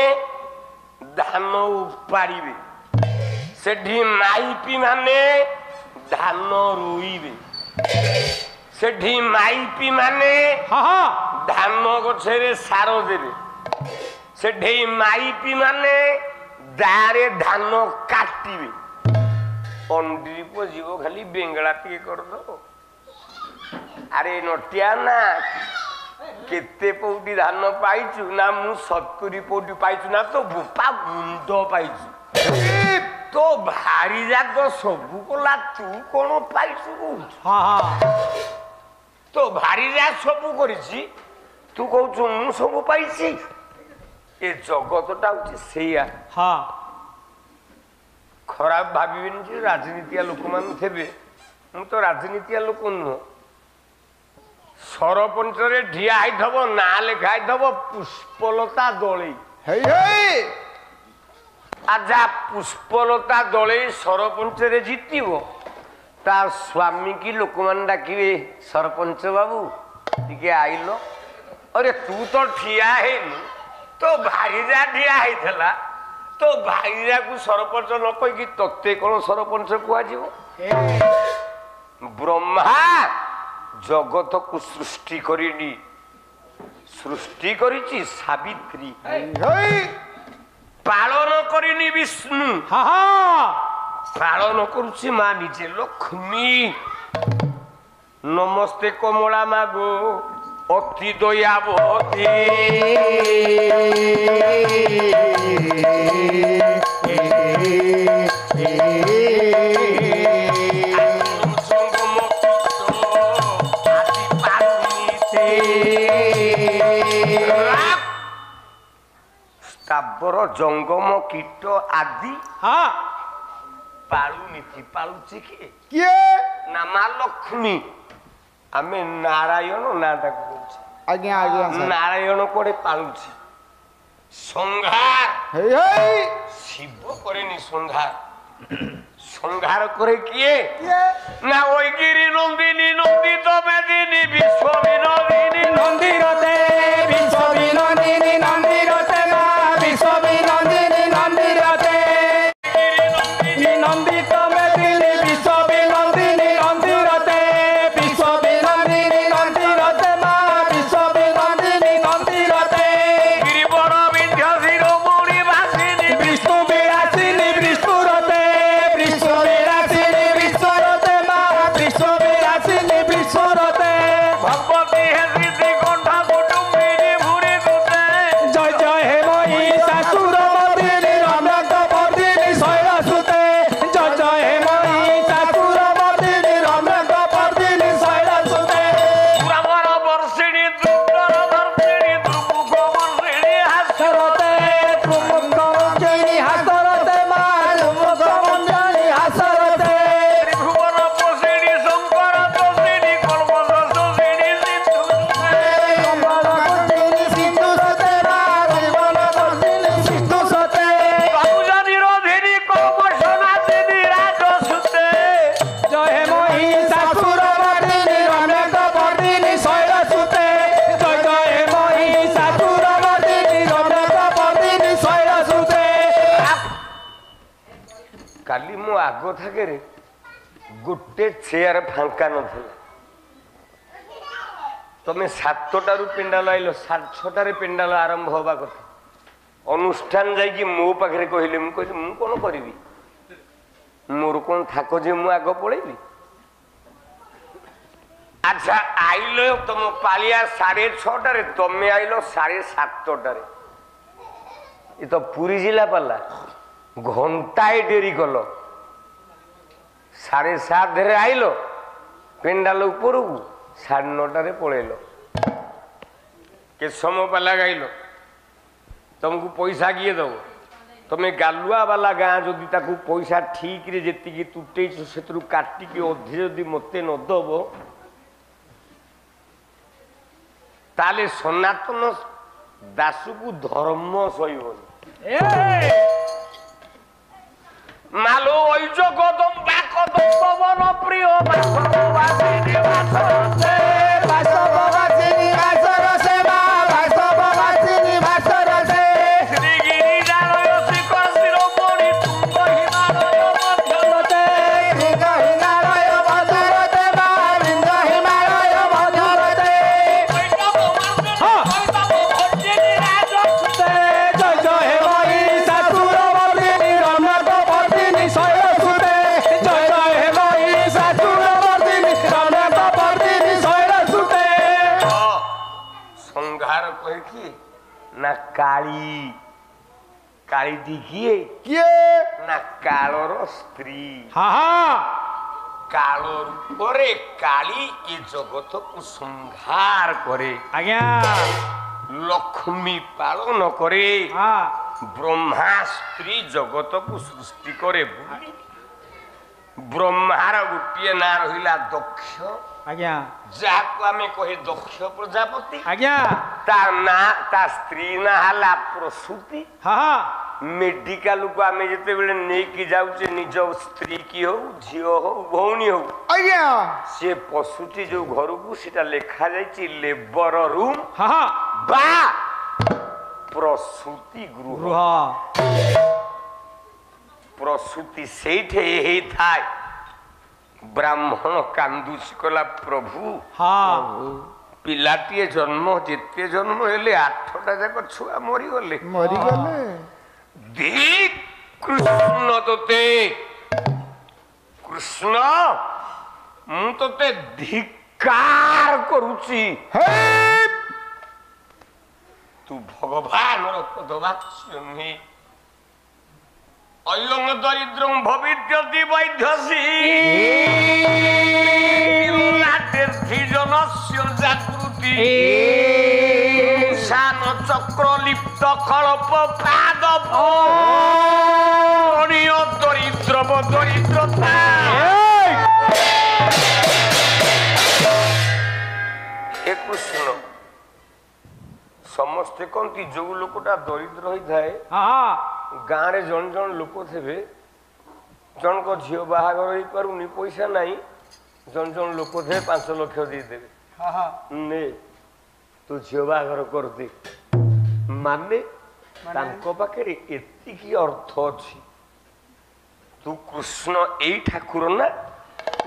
ଧାନ ଉପାଡ଼ିବେ, ସେଠି ମାଇପି ମାନେ ଧାନ ରୋଇବେ, ସେଠି ମାଇପି ମାନେ ଧାନ ଗଛରେ ସାର ଦେବେ, ସେଠି ମାଇପି ମାନେ ଦାରେ ଧାନ କାଟିବେ। ପଣ୍ଡିପ ଯିବ ଖାଲି ବେଙ୍ଗଳା ଟିକେ କରିଦବ। ଆରେ ନଟିଆ ନା କେତେ ପଉଟି ଧାନ ପାଇଛୁ? ନା ମୁଁ 70 ପଉଟି ପାଇଛୁ। ନା ତ ବୋପା ଗୁଣ୍ଡ ପାଇଛୁ। ତ ଭାରି ଯାକ ସବୁ କଲା, ତୁ କଣ ପାଇଛୁ କହୁଛୁ? ତ ଭାରି ଯା ସବୁ କରିଛି, ତୁ କହୁଛୁ ମୁଁ ସବୁ ପାଇଛି। ଏ ଜଗତଟା ହଉଛି ସେଇଆ। ଖରାପ ଭାବିବେନି ଯେ ରାଜନୀତିଆ ଲୋକମାନେ ଥିବେ, ମୁଁ ତ ରାଜନୀତିଆ ଲୋକ ନୁହଁ। ସରପଞ୍ଚରେ ଠିଆ ହେଇଥିବ, ନାଁ ଲେଖା ହେଇଥିବ ପୁଷ୍ପଲତା ଦଳେଇ। ଆଚ୍ଛା, ପୁଷ୍ପଲତା ଦଳେଇ ସରପଞ୍ଚରେ ଜିତିବ, ତା ସ୍ୱାମୀ କି ଲୋକମାନେ ଡାକିବେ, ସରପଞ୍ଚ ବାବୁ ଟିକେ ଆଇଲ। अरे तू तो ठिया है तो भाईजा ठिया है तो भाईजा को सरपंच न कही तत्ते कौन सरपंच कह ब्रह्मा जगत को सृष्टि करिनी सृष्टि करिछि सावित्री पालन करिनी विष्णु पालन करुछि मां निजे लक्ष्मी नमस्ते कमला मागो अति दयावती स्तावर जंगम कीट आदि हाँ पालुनीति पालुची किए ना मां लक्ष्मी आमे नारायण नाटा आज्ञा आज्ञा नारायण कोड़े पालुची संहार हे हे शिव करेनी संहार संहार करे किए ना ओई गिरी नंदिनी नंदित मेदिनी विश्व विनोदिनी नंदिरते विश्व विनोदिनी नंदिरते मा विश्व विनोदिनी नंदिरते नंदित मेदिनी विश्व विनोदिनी नंदिरते विश्व विनोदिनी नंदिरते मा विश्व विनोदिनी नंदिरते गिरिवर विंध्य शिरोमणि वासिनी विष्णु विलासिनी विष्णुरते विष्णु विलासिनी विश्वरते मा विष्णु विलासिनी विश्वरते भगवती हे श्री कंठा कुटुंबिनी भूरि कुटे जय जय हे महिषासुर मर्दिनी रम्यक मर्दिनी शैलसुते जय जय हे महिषासुर मर्दिनी रम्यक मर्दिनी शैलसुते पुरावर वर्षिणी दुर्गर दर्शिनी दुर्मुख वर्षिणी हासरते त्रुमुख मञ्जनी हासरते मा त्रुमुख मञ्जनी हासरते त्रिभुवन पोषिणी शंकर दोषिणी कल्पश दोषिणी कमलकुण्डिनी सिन्धुसते मा जीवनदर्शिनी सिन्धुसते बाहुजा निरोधिनी कल्पशनादिनी राजसुते जय हे महिषासुर मर्दिनी रम्यक मर्दिनी शैलसुते जय जय हे महिषासुर मर्दिनी रम्यक मर्दिनी शैलसुते काली मो आगो थाके रे गुट्टे चेयर फांका नथिला तमे 7टारू पिंडाल आइलो 6टारे पिंडाल आरंभ होबा कथा अनुष्ठान जाई कि मो पाखरे कहिले मु कहि मु कोन करिवि मोर कोन थाको जे मु आगो पळेबि আচ্ছা আইলো তোম পালিয়া 6:30 তুমি আইলো 7:30 এ তো পুরী জেলা পালা ঘন্টায় দেরি কল 7:30 আইলো পেন্ডাল উপরকু 9:30 পড়াইল কে সময় পালা গাইল তোমাকে পয়সা কিয়ে দেব তুমি গালুয়া বালা গাঁ যদি তাকে পয়সা ঠিক রে যেতিকি তুটেইছ সেতু কাটিকি অধে যদি মতে নদব তাহলে সনাতন দাসକୁ ধর্ম সইবনি মালো ওই জগদম বাকদম পবন প্রিয় বাসবাসিনী বাসরসে বাসবাসিনী বাসরসে মা বাসবাসিনী বাসরসে শ্রীগিরি জানয় শিখর শিরোমণি তুঙ্গ হিমালয় মধ্যবর্তী লিঙ্গ হিমালয় মধ্যবর্তী মা লিঙ্গ হিমালয় মধ্যবর্তী জয় জয় হে মহিষাসুর মর্দিনী রণক বর্দিনী শৈলসুতে জয় জয় হে মহিষাসুর মর্দিনী রণক বর্দিনী শৈলসুতে সংহার কহে কি না কালী কালীটি কিয়ে কিয়ে না কালর স্ত্রী হা হা কালর উপরে কালী এ জগতকু সংহার করে আজ্ঞা লক্ষ্মী পালন করে হা ব্রহ্মা স্ত্রী জগতকু সৃষ্টি করে বুলি ব্রহ্মার গোটিয়ে না রহিলা দক্ষ আজ্ঞা যাহাକୁ ଆମେ କହେ ଦକ୍ଷ ପ୍ରଜାପତି ଆଜ୍ଞା ତା ନା ତା ସ୍ତ୍ରୀ ନା ହେଲା ପ୍ରସୂତି ହଁ ହଁ ମେଡିକାଲକୁ ଆମେ ଯେତେବେଳେ ନେଇକି ଯାଉଛେ ନିଜ ସ୍ତ୍ରୀ କି ହଉ ଝିଅ ହଉ ଭଉଣୀ ହଉ ଆଜ୍ଞା ସେ ପଶୁଟି ଯୋଉ ଘରକୁ ସେଟା ଲେଖା ଯାଇଛି ଲେବର ରୁମ୍ ହଁ ହଁ ବା ପ୍ରସୂତି ଗୃହ ଗୃହ ପ୍ରସୂତି ସେଇଠି ହେଇଥାଏ ବ୍ରାହ୍ମଣ କାନ୍ଦୁଛି କଲା ପ୍ରଭୁ ହଁ ପିଲାଟିଏ ଜନ୍ମ ଯେତେ ଜନ୍ମ ହେଲେ 8ଟା ଯାକ ଛୁଆ ମରିଗଲେ ମରିଗଲେ ଧିକ୍ କୃଷ୍ଣ ତୋତେ କୃଷ୍ଣ ମୁଁ ତୋତେ ଧିକ୍କାର କରୁଛି ତୁ ଭଗବାନର ପଦବାକ୍ୟ ଅୟଂ ଦରିଦ୍ରଂ ଭବିଷ୍ୟତି ବୈଧ୍ୟସୀ ଜନସ୍ୟ ଜାଗୃତି শান চক্র লিপ্ত কল্প পাদব দরিদ্র দরিদ্রতা হে কৃষ্ণ ସମସ୍ତେ କହନ୍ତି ଯୋଉ ଲୋକଟା ଦରିଦ୍ର ହୋଇଥାଏ ହଁ ଗାଁରେ ଜଣ ଜଣ ଲୋକ ଥିବେ ଜଣଙ୍କ ଝିଅ ବାହାଘର ହେଇପାରୁନି ପଇସା ନାହିଁ ଜଣ ଜଣ ଲୋକ ଥିବେ 5 ଲକ୍ଷ ଦେଇଦେବେ ନେ ତୁ ଝିଅ ବାହାଘର କରିଦେ ମାନେ ତାଙ୍କ ପାଖରେ ଏତିକି ଅର୍ଥ ଅଛି ତୁ କୃଷ୍ଣ ଏଇ ଠାକୁର ନା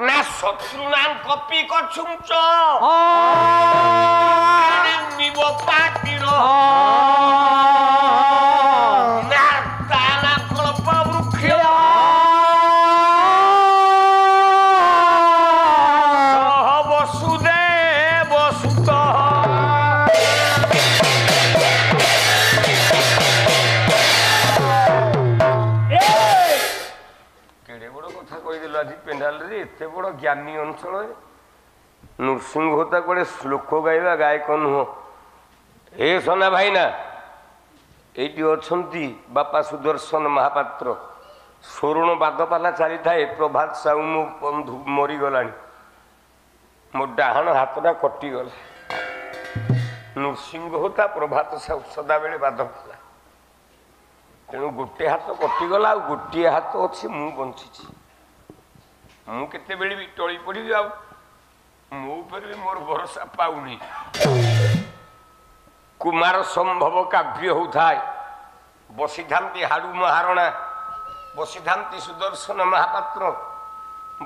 ନା ଶତ୍ରୁନାଙ୍କ ପି କଛୁଞ୍ଚ ନିବ ପାଟିର ନା ତାନା କଳ୍ପ ବୃକ୍ଷ ବସୁଦେବ ସୁତ କେଡେ ବଡ କଥା କହିଦେଲୁ ଆଜି ପେଣ୍ଡାଲରେ ଏତେ ବଡ ଜ୍ଞାନୀ ଅଞ୍ଚଳରେ ନୃସିଂହ ହୋତା କୁଆଡେ ଶ୍ଲୋକ ଗାଇବା ଗାୟକ ନୁହଁ ହେ ସନା ଭାଇନା ଏଇଠି ଅଛନ୍ତି ବାପା ସୁଦର୍ଶନ ମହାପାତ୍ର ସ୍ୱରୁଣ ବାଦପାଲା ଚାଲିଥାଏ ପ୍ରଭାତ ସାହୁ ମୋ ବନ୍ଧୁ ମରିଗଲାଣି ମୋ ଡାହାଣ ହାତଟା କଟିଗଲା ନୃସିଂହ ହୋତା ପ୍ରଭାତ ସାହୁ ସଦାବେଳେ ବାଦପାଲା ତେଣୁ ଗୋଟେ ହାତ କଟିଗଲା ଆଉ ଗୋଟିଏ ହାତ ଅଛି ମୁଁ ବଞ୍ଚିଛି ମୁଁ କେତେବେଳେ ବି ଟଳି ପଡ଼ିବି ଆଉ ମୋ ଉପରେ ବି ମୋର ଭରସା ପାଉନି କୁମାର ସମ୍ଭବ କାବ୍ୟ ହଉଥାଏ ବସିଥାନ୍ତି ହାଡୁ ମହାରଣା ବସିଥାନ୍ତି ସୁଦର୍ଶନ ମହାପାତ୍ର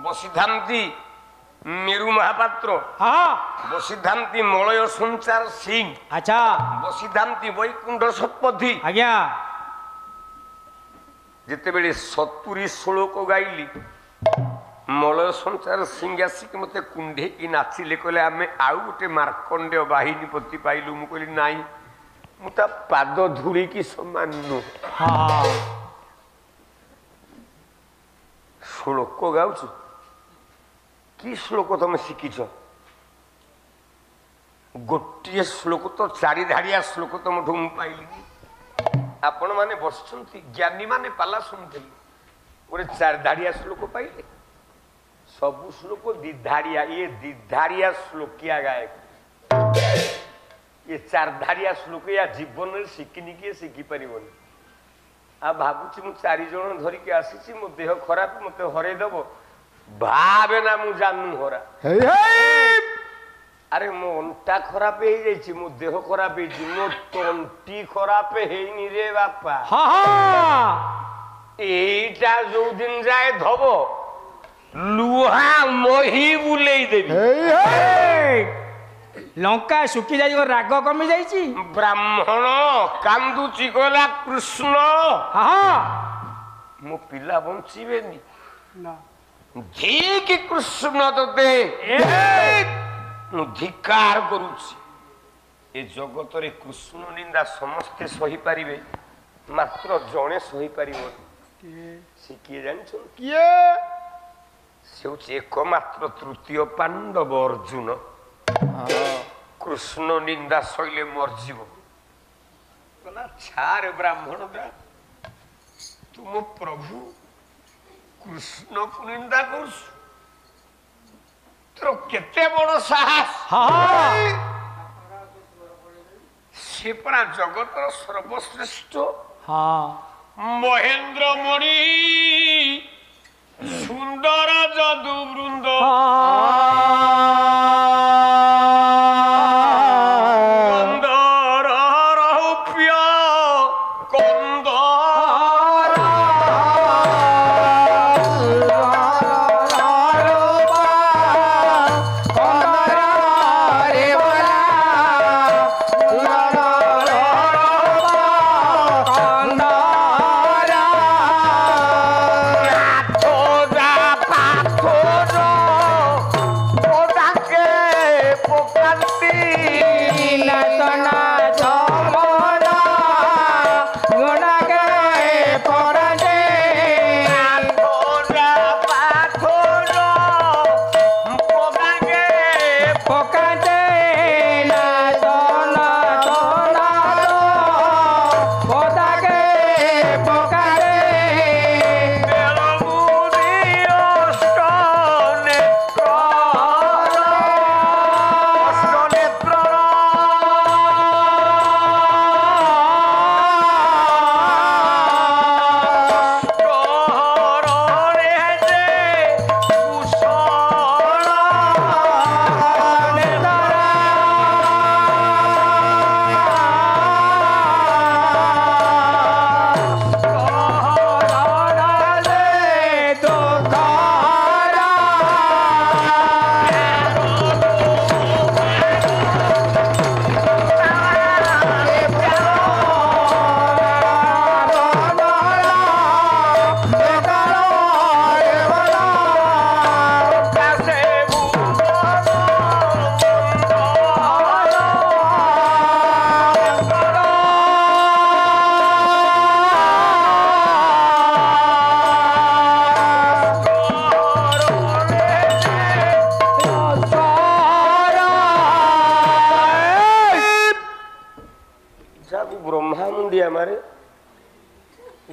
ବସିଥାନ୍ତି ମେରୁ ମହାପାତ୍ର ବସିଥାନ୍ତି ମଳୟ ସଞ୍ଚାର ସିଂ ଆଚ୍ଛା ବସିଥାନ୍ତି ବୈକୁଣ୍ଠ ଶତପଥୀ ଆଜ୍ଞା ଯେତେବେଳେ 70 ଶ୍ଲୋକ ଗାଇଲି ମଳୟ ସଞ୍ଚାର ସିଂହ ଆସିକି ମୋତେ କୁଣ୍ଢେଇକି ନାଚିଲେ, କହିଲେ ଆମେ ଆଉ ଗୋଟେ ମାର୍କଣ୍ଡେୟ ବାହିନୀ ପତି ପାଇଲୁ। ମୁଁ କହିଲି ନାଇଁ, ମୁଁ ତା ପାଦ ଧୂଳିକି ସମାନ ନୁହଁ। ଶ୍ଲୋକ ଗାଉଛୁ? କି ଶ୍ଲୋକ ତମେ ଶିଖିଛ? ଗୋଟିଏ ଶ୍ଲୋକ ତ, ଚାରି ଧାଡ଼ିଆ ଶ୍ଲୋକ ତମଠୁ ମୁଁ ପାଇଲିନି। ଆପଣ ମାନେ ବସିଛନ୍ତି, ଜ୍ଞାନୀ ମାନେ ପାଲା ଶୁଣୁଥିଲେ, ଗୋଟେ ଚାରି ଧାଡ଼ିଆ ଶ୍ଲୋକ ପାଇଲେ। ସବୁ ଶ୍ଲୋକ ଦିଧାଡ଼ିଆ, ଇଏ ଦିଧାଡ଼ିଆ ଶ୍ଲୋକିଆ ଗାୟକ। ଇଏ ଚାରି ଧାଡ଼ିଆ ଶ୍ଲୋକ ୟା ଜୀବନରେ ଶିଖିନି, କିଏ ଶିଖିପାରିବନି। ଆଉ ଭାବୁଛି ମୁଁ 4 ଜଣ ଧରିକି ଆସିଛି, ମୋ ଦେହ ଖରାପ, ମତେ ହରେଇଦବ, ଭାବେ ନା ମୁଁ ଜାନୁ ହରା। ଆରେ ମୋ ଅଣ୍ଟା ଖରାପ ହେଇଯାଇଛି, ମୋ ଦେହ ଖରାପ ହେଇଛି, ମୋ ତଣ୍ଟି ଖରାପ ହେଇନି ରେ ବାପା। এইটা যৌদিন যায় ধব লুহা মহি বুলেই দেবি। লঙ্কা শুকি যাই, রাগ কমি যাইছি। ব্রাহ্মণ কান্দুচি গলা কৃষ্ণ, ମୋ ପିଲା ବଞ୍ଚିବେନି। ଠିକ କୃଷ୍ଣ ତତେ ମୁଁ ଧିକାର କରୁଛି। ଏ ଜଗତରେ କୃଷ୍ଣ ନିନ୍ଦା ସମସ୍ତେ ସହିପାରିବେ, ମାତ୍ର ଜଣେ ସହିପାରିବନି। ସେ କିଏ ଜାଣିଛ? କିଏ? ସେ ହଉଛି ଏକମାତ୍ର ତୃତୀୟ ପାଣ୍ଡବ ଅର୍ଜୁନ। କୃଷ୍ଣ ନିନ୍ଦା ସହିଲେ ମରିଯିବ। କହିଲା ଛାରେ ବ୍ରାହ୍ମଣଟା, ତୁମ ପ୍ରଭୁ କୃଷ୍ଣକୁ ନିନ୍ଦା କରୁଛୁ, ତୋର କେତେ ବଡ ସାହସ। ସେ ପରା ଜଗତର ସର୍ବଶ୍ରେଷ୍ଠ ମହେନ୍ଦ୍ର ମଣି ସୁନ୍ଦର ଯଦୁ ବୃନ୍ଦ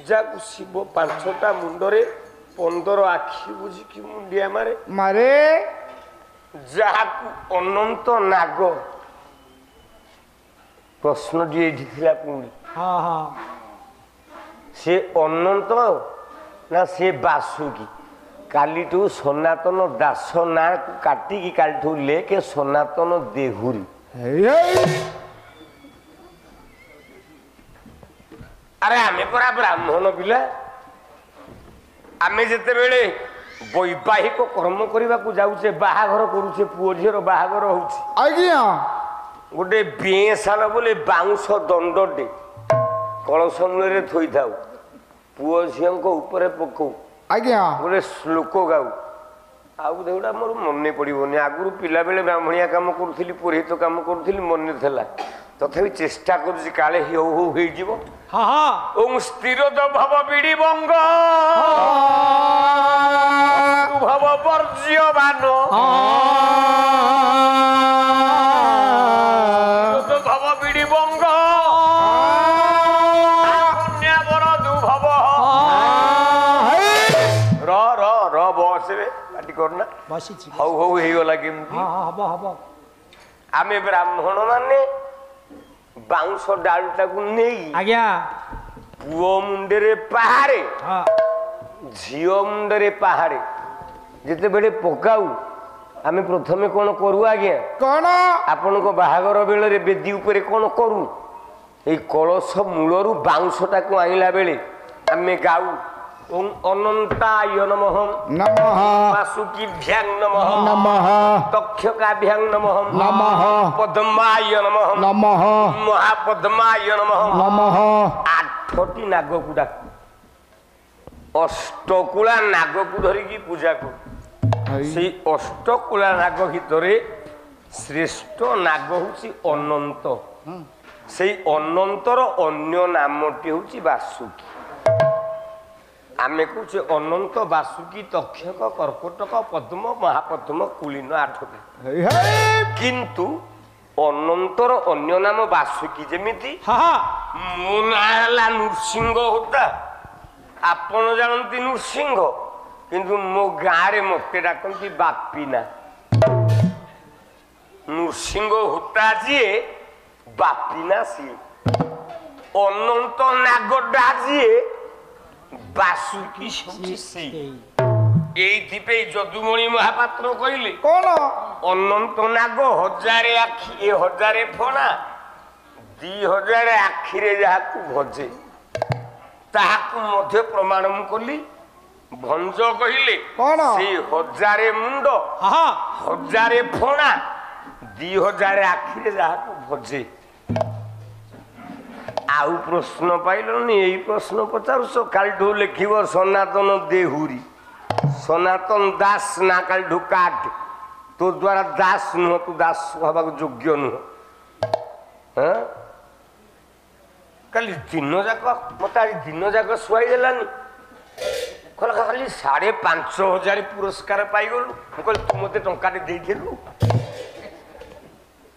ଯାକୁ ଶିବ 5ଟା ମୁଣ୍ଡରେ 15 ଆଖି ବୁଝିକି ମୁଣ୍ଡିଆ ମାରେ ମାରେ, ଯାହାକୁ ଅନନ୍ତ ନାଗ। ପ୍ରଶ୍ନଟି ଏଇଠି ଥିଲା ପୁଣି, ସେ ଅନନ୍ତ ନା ସେ ବାସୁକି? କାଲିଠୁ ସନାତନ ଦାସ ନାଁକୁ କାଟିକି କାଲିଠୁ ଲେଖେ ସନାତନ ଦେହୁରୀ। ଆରେ ଆମେ ପରା ବ୍ରାହ୍ମଣ ପିଲା, ଆମେ ଯେତେବେଳେ ବୈବାହିକ କର୍ମ କରିବାକୁ ଯାଉଛେ, ବାହାଘର କରୁଛେ, ପୁଅ ଝିଅର ବାହାଘର ହଉଛି, ଆଜ୍ଞା, ଗୋଟେ ବେଁଶାଳ ବୋଲେ ବାଉଁଶ ଦଣ୍ଡଟେ କଳସ ମୂଳରେ ଥୋଇଥାଉ, ପୁଅ ଝିଅଙ୍କ ଉପରେ ପକଉ, ଆଜ୍ଞା, ଗୋଟେ ଶ୍ଲୋକ ଗାଉ, ଆଉ ଦେଉଡ଼ା ମୋର ମନେ ପଡ଼ିବନି ଆଗରୁ ପିଲାବେଳେ ବ୍ରାହ୍ମଣିଆ କାମ କରୁଥିଲି ପୁରୋହିତ କାମ କରୁଥିଲି ମନେ ଥିଲା ତଥାପି ଚେଷ୍ଟା କରୁଛି କାଳେ ହଉ ହଉ ହେଇଯିବ ଓଁ ସ୍ଥିର ତ ଭବ ବିଡ଼ି ବଙ୍ଗ ଭବ ବର୍ଜ୍ୟମାନ ଭବ ବିଡ଼ି ବଙ୍ଗ କନ୍ୟାବର ଦୁଭବ ର ର ର ବସରେ ପାଟି କରନା ହଉ ହଉ ହେଇଗଲା କେମିତି ଆମେ ବ୍ରାହ୍ମଣ ମାନେ ବାଉଁଶ ଡାଳଟାକୁ ନେଇ ଆଜ୍ଞା ପୁଅ ମୁଣ୍ଡରେ ପାହାରେ ଝିଅ ମୁଣ୍ଡରେ ପାହାରେ ଯେତେବେଳେ ପକାଉ ଆମେ ପ୍ରଥମେ କଣ କରୁ ଆଜ୍ଞା କଣ ଆପଣଙ୍କ ବାହାଘର ବେଳରେ ବେଦୀ ଉପରେ କଣ କରୁ ଏଇ କଳସ ମୂଳରୁ ବାଉଁଶଟାକୁ ଆଣିଲା ବେଳେ ଆମେ ଗାଉ ଓಂ ଅନନ୍ତାୟ ନମଃ ନମଃ ବାସୁକିଭ୍ୟାଂ ନମଃ ନମଃ ତକ୍ଷକାଭ୍ୟାଂ ନମଃ ନମଃ ପଦ୍ମାୟ ନମଃ ନମଃ ମହାପଦ୍ମାୟ ନମଃ ନମଃ 8ଟି ନାଗକୁ ଡାକୁ ଅଷ୍ଟକୁଳା ନାଗକୁ ଧରିକି ପୂଜା କରୁ ସେଇ ଅଷ୍ଟକୁଳା ନାଗ ଭିତରେ ଶ୍ରେଷ୍ଠ ନାଗ ହଉଛି ଅନନ୍ତ ସେଇ ଅନନ୍ତର ଅନ୍ୟ ନାମଟି ହଉଛି ବାସୁକି ଆମେ କହୁଛେ ଅନନ୍ତ ବାସୁକି ତକ୍ଷକ କର୍କଟକ ପଦ୍ମ ମହାପଦ୍ମ କୁଳିନ 8ଟି କିନ୍ତୁ ଅନନ୍ତର ଅନ୍ୟ ନାମ ବାସୁକି ଯେମିତି ମୋ ନାଁ ହେଲା ନୃସିଂହ ହୋତା ଆପଣ ଜାଣନ୍ତି ନୃସିଂହ କିନ୍ତୁ ମୋ ଗାଁରେ ମତେ ଡାକନ୍ତି ବାପିନା ନୃସିଂହ ହୋତା ଯିଏ ବାପିନା ସିଏ ଅନନ୍ତ ନାଗଟା ଯିଏ ବାସୁକି এইଥିପାଇଁ ଯଦୁମଣି ମହାପାତ୍ର କହିଲେ କଣ ଅନନ୍ତ ନାଗ 1000 ଆଖି 1000 ଫଣା 2000 ଆଖିରେ ଯାହାକୁ ଭଜେ ତାହାକୁ ମଧ୍ୟ ପ୍ରମାଣ ମୁଁ କଲି ଭଞ୍ଜ କହିଲେ କଣ ସେଇ 1000 ମୁଣ୍ଡ 1000 ଫଣା 2000 ଆଖିରେ ଯାହାକୁ ଭଜେ ଆଉ ପ୍ରଶ୍ନ ପାଇଲନି ଏଇ ପ୍ରଶ୍ନ ପଚାରୁଛ କାଲିଠୁ ଲେଖିବ ସନାତନ ଦେହୁରୀ ସନାତନ ଦାସ ନା କାଲିଠୁ କାଟ ତୋ ଦ୍ୱାରା ଦାସ ନୁହ ତୁ ଦାସ ହବାକୁ ଯୋଗ୍ୟ ନୁହ କାଲି ଦିନ ଯାକ ମତେ ଆଜି ଦିନ ଯାକ ଶୁଆଇ ଦେଲାନି କହିଲା ଖାଲି 5,500 ପୁରସ୍କାର ପାଇଗଲୁ ମୁଁ କହିଲି ତୁ ମତେ ଟଙ୍କାଟେ ଦେଇଥିଲୁ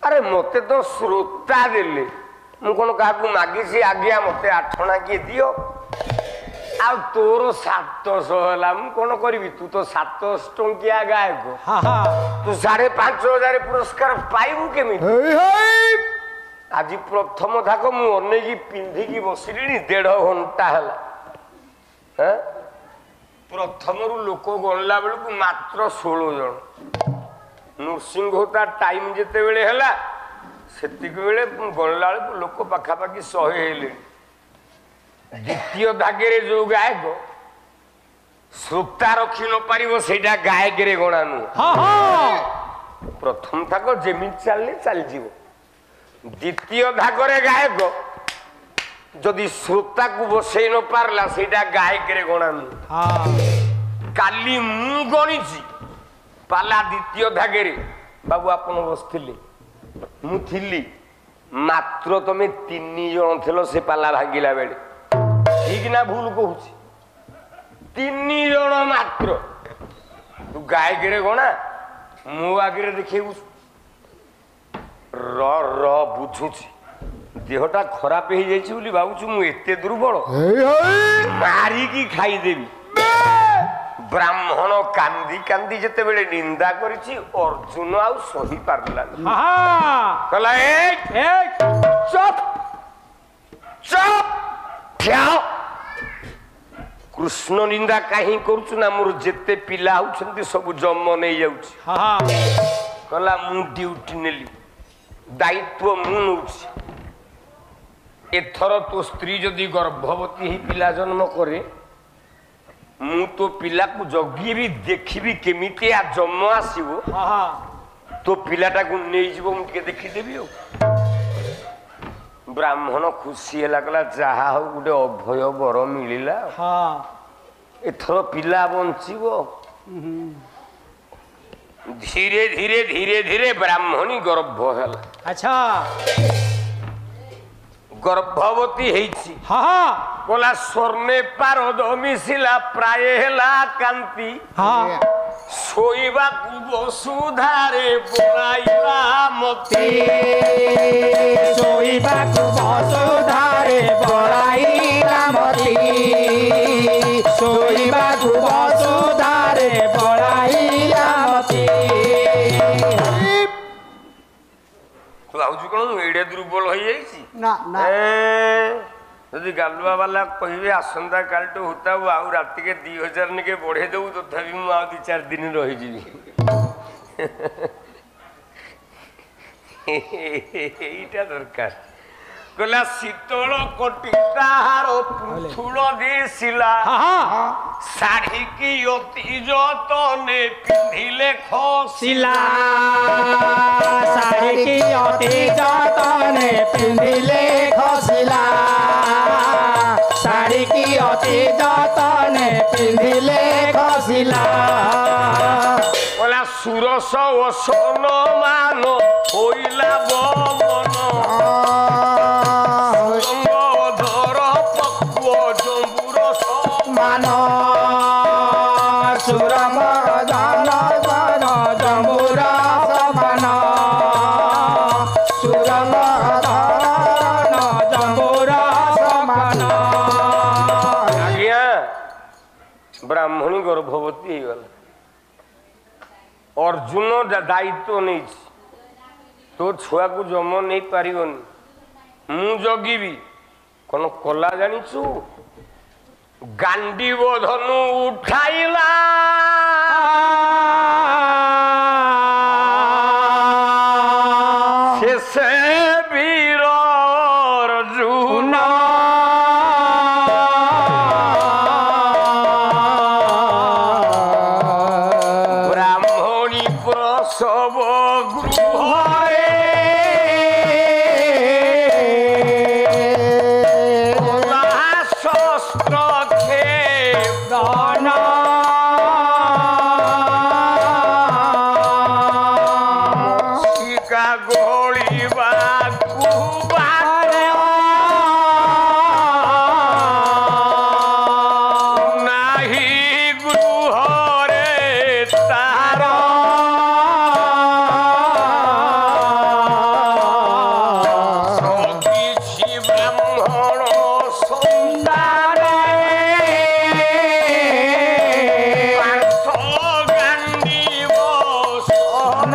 ଆରେ ମତେ ତ ଶ୍ରୋତା ଦେଲେ ମୁଁ କଣ କାହାକୁ ମାଗିଛି ଆଜ୍ଞା ମତେ 8 ଅଣା କିଏ ଦିଅ ଆଉ ତୋର 700 ହେଲା ମୁଁ କଣ କରିବି ତୁ ତ 700 ଟଙ୍କିଆ ଗାୟକ ତୁ 5,500 ପୁରସ୍କାର ପାଇବୁ କେମିତି ଆଜି ପ୍ରଥମ ଥାକ ମୁଁ ଅନେଇକି ପିନ୍ଧିକି ବସିଲିଣି 1.5 ଘଣ୍ଟା ହେଲା ପ୍ରଥମରୁ ଲୋକ ଗଣିଲା ବେଳକୁ ମାତ୍ର 16 ଜଣ ନୃସିଂହ ତା ଟାଇମ ଯେତେବେଳେ ହେଲା ସେତିକି ବେଳେ ଗଣିଲା ବେଳକୁ ଲୋକ ପାଖାପାଖି 100 ହେଲେଣି ଦ୍ୱିତୀୟ ଧାଗରେ ଯୋଉ ଗାୟକ ଶ୍ରୋତା ରଖି ନ ପାରିବ ସେଇଟା ଗାୟକରେ ଗଣା ନୁହଁ ପ୍ରଥମ ଥାକ ଯେମିତି ଚାଲିଲେ ଚାଲିଯିବ ଦ୍ୱିତୀୟ ଧାଗରେ ଗାୟକ ଯଦି ଶ୍ରୋତାକୁ ବସେଇ ନ ପାରିଲା ସେଇଟା ଗାୟକରେ ଗଣା ନୁହଁ କାଲି ମୁଁ ଗଣିଛି ପାଲା ଦ୍ୱିତୀୟ ଧାଗରେ ବାବୁ ଆପଣ ବସିଥିଲେ ମୁଁ ଥିଲି ମାତ୍ର ତମେ 3 ଜଣ ଥିଲ ସେ ପାଲା ଭାଙ୍ଗିଲା ବେଳେ ଠିକ ନା ଭୁଲ କହୁଛି 3 ଜଣ ମାତ୍ର ତୁ ଗାୟକରେ ଗଣା ମୋ ଆଗରେ ଦେଖେଇବୁ ର ବୁଝୁଛି ଦେହଟା ଖରାପ ହେଇଯାଇଛି ବୋଲି ଭାବୁଛୁ ମୁଁ ଏତେ ଦୁର୍ବଳ ମାରିକି ଖାଇଦେବି ବ୍ରାହ୍ମଣ କାନ୍ଦି କାନ୍ଦି ଯେତେବେଳେ ନିନ୍ଦା କରିଛି ଅର୍ଜୁନ ଆଉ ସହି ପାରିଲାନି କହିଲା ଚୁପ ଚୁପ କୃଷ୍ଣ ନିନ୍ଦା କାହିଁ କରୁଛୁ ନା ମୋର ଯେତେ ପିଲା ହଉଛନ୍ତି ସବୁ ଜନ୍ମ ନେଇ ଯାଉଛି କହିଲା ମୁଁ ଡ୍ୟୁଟି ନେଲି ଦାୟିତ୍ୱ ମୁଁ ନେଉଛି ଏଥର ତୋ ସ୍ତ୍ରୀ ଯଦି ଗର୍ଭବତୀ ହେଇ ପିଲା ଜନ୍ମ କରେ ମୁଁ ତୋ ପିଲାକୁ ଜଗିବି ଦେଖିବି କେମିତିଆ ଜନ୍ମ ଆସିବ ତୋ ପିଲାଟାକୁ ନେଇଯିବ ମୁଁ ଟିକେ ଦେଖିଦେବି ଆଉ ବ୍ରାହ୍ମଣ ଖୁସି ହେଲା କହିଲା ଯାହା ହଉ ଗୋଟେ ଅଭୟ ବର ମିଳିଲା ଏଥର ପିଲା ବଞ୍ଚିବ धीरे धीरे धीरे धीरे ब्राह्मणी गर्भ है। अच्छा गर्भवती है। हाँ बोला स्वर्णे पारद मिशिला प्राय हेला कांति। हाँ शोइबा वसुधारे बोलाइला मती। शोइबा वसुधारे बोलाइला मती। शोइबा वसुधारे बोलाइला मती। भाऊजी कौन एड़े दुर्बल हो जाइए ना ना जदि गालुआ वाला कहे आसंता काल टू होता आउ रात के 2000 निके बढ़े दू तथापि मु आ 2-4 दिन रही एटा दरकार कहला शीतल कोटी ताहार पृथुल दिसिला। शाढ़ी की अति जतने पिंधिले खसिला। शाढ़ी की अति जतने पिंधिले खसिला। शाढ़ी की अति जतने पिंधिले खसिला। बोला सुरस वसन मान होइला बमन। धर पक्व जंबुर मान सुरम जन जन जंबुर समान। सुरम धन जंबुर समान। आज्ञा ब्राह्मणी गर्भवती गला। अर्जुन दायित्व नहीं तो छुआ को जम नहीं पारिबनी मु जगिबी कौन कला जानिछु गांडी धनु उठाइला। शेषे वीर अर्जुन ब्राह्मणी प्रसव गृहरे शस्त्र खेदन। शिका गोलिबा कुबारे नाही गृहरे तार। सकिछि ब्राह्मण सुंदरे पार्थ गांडीव सन।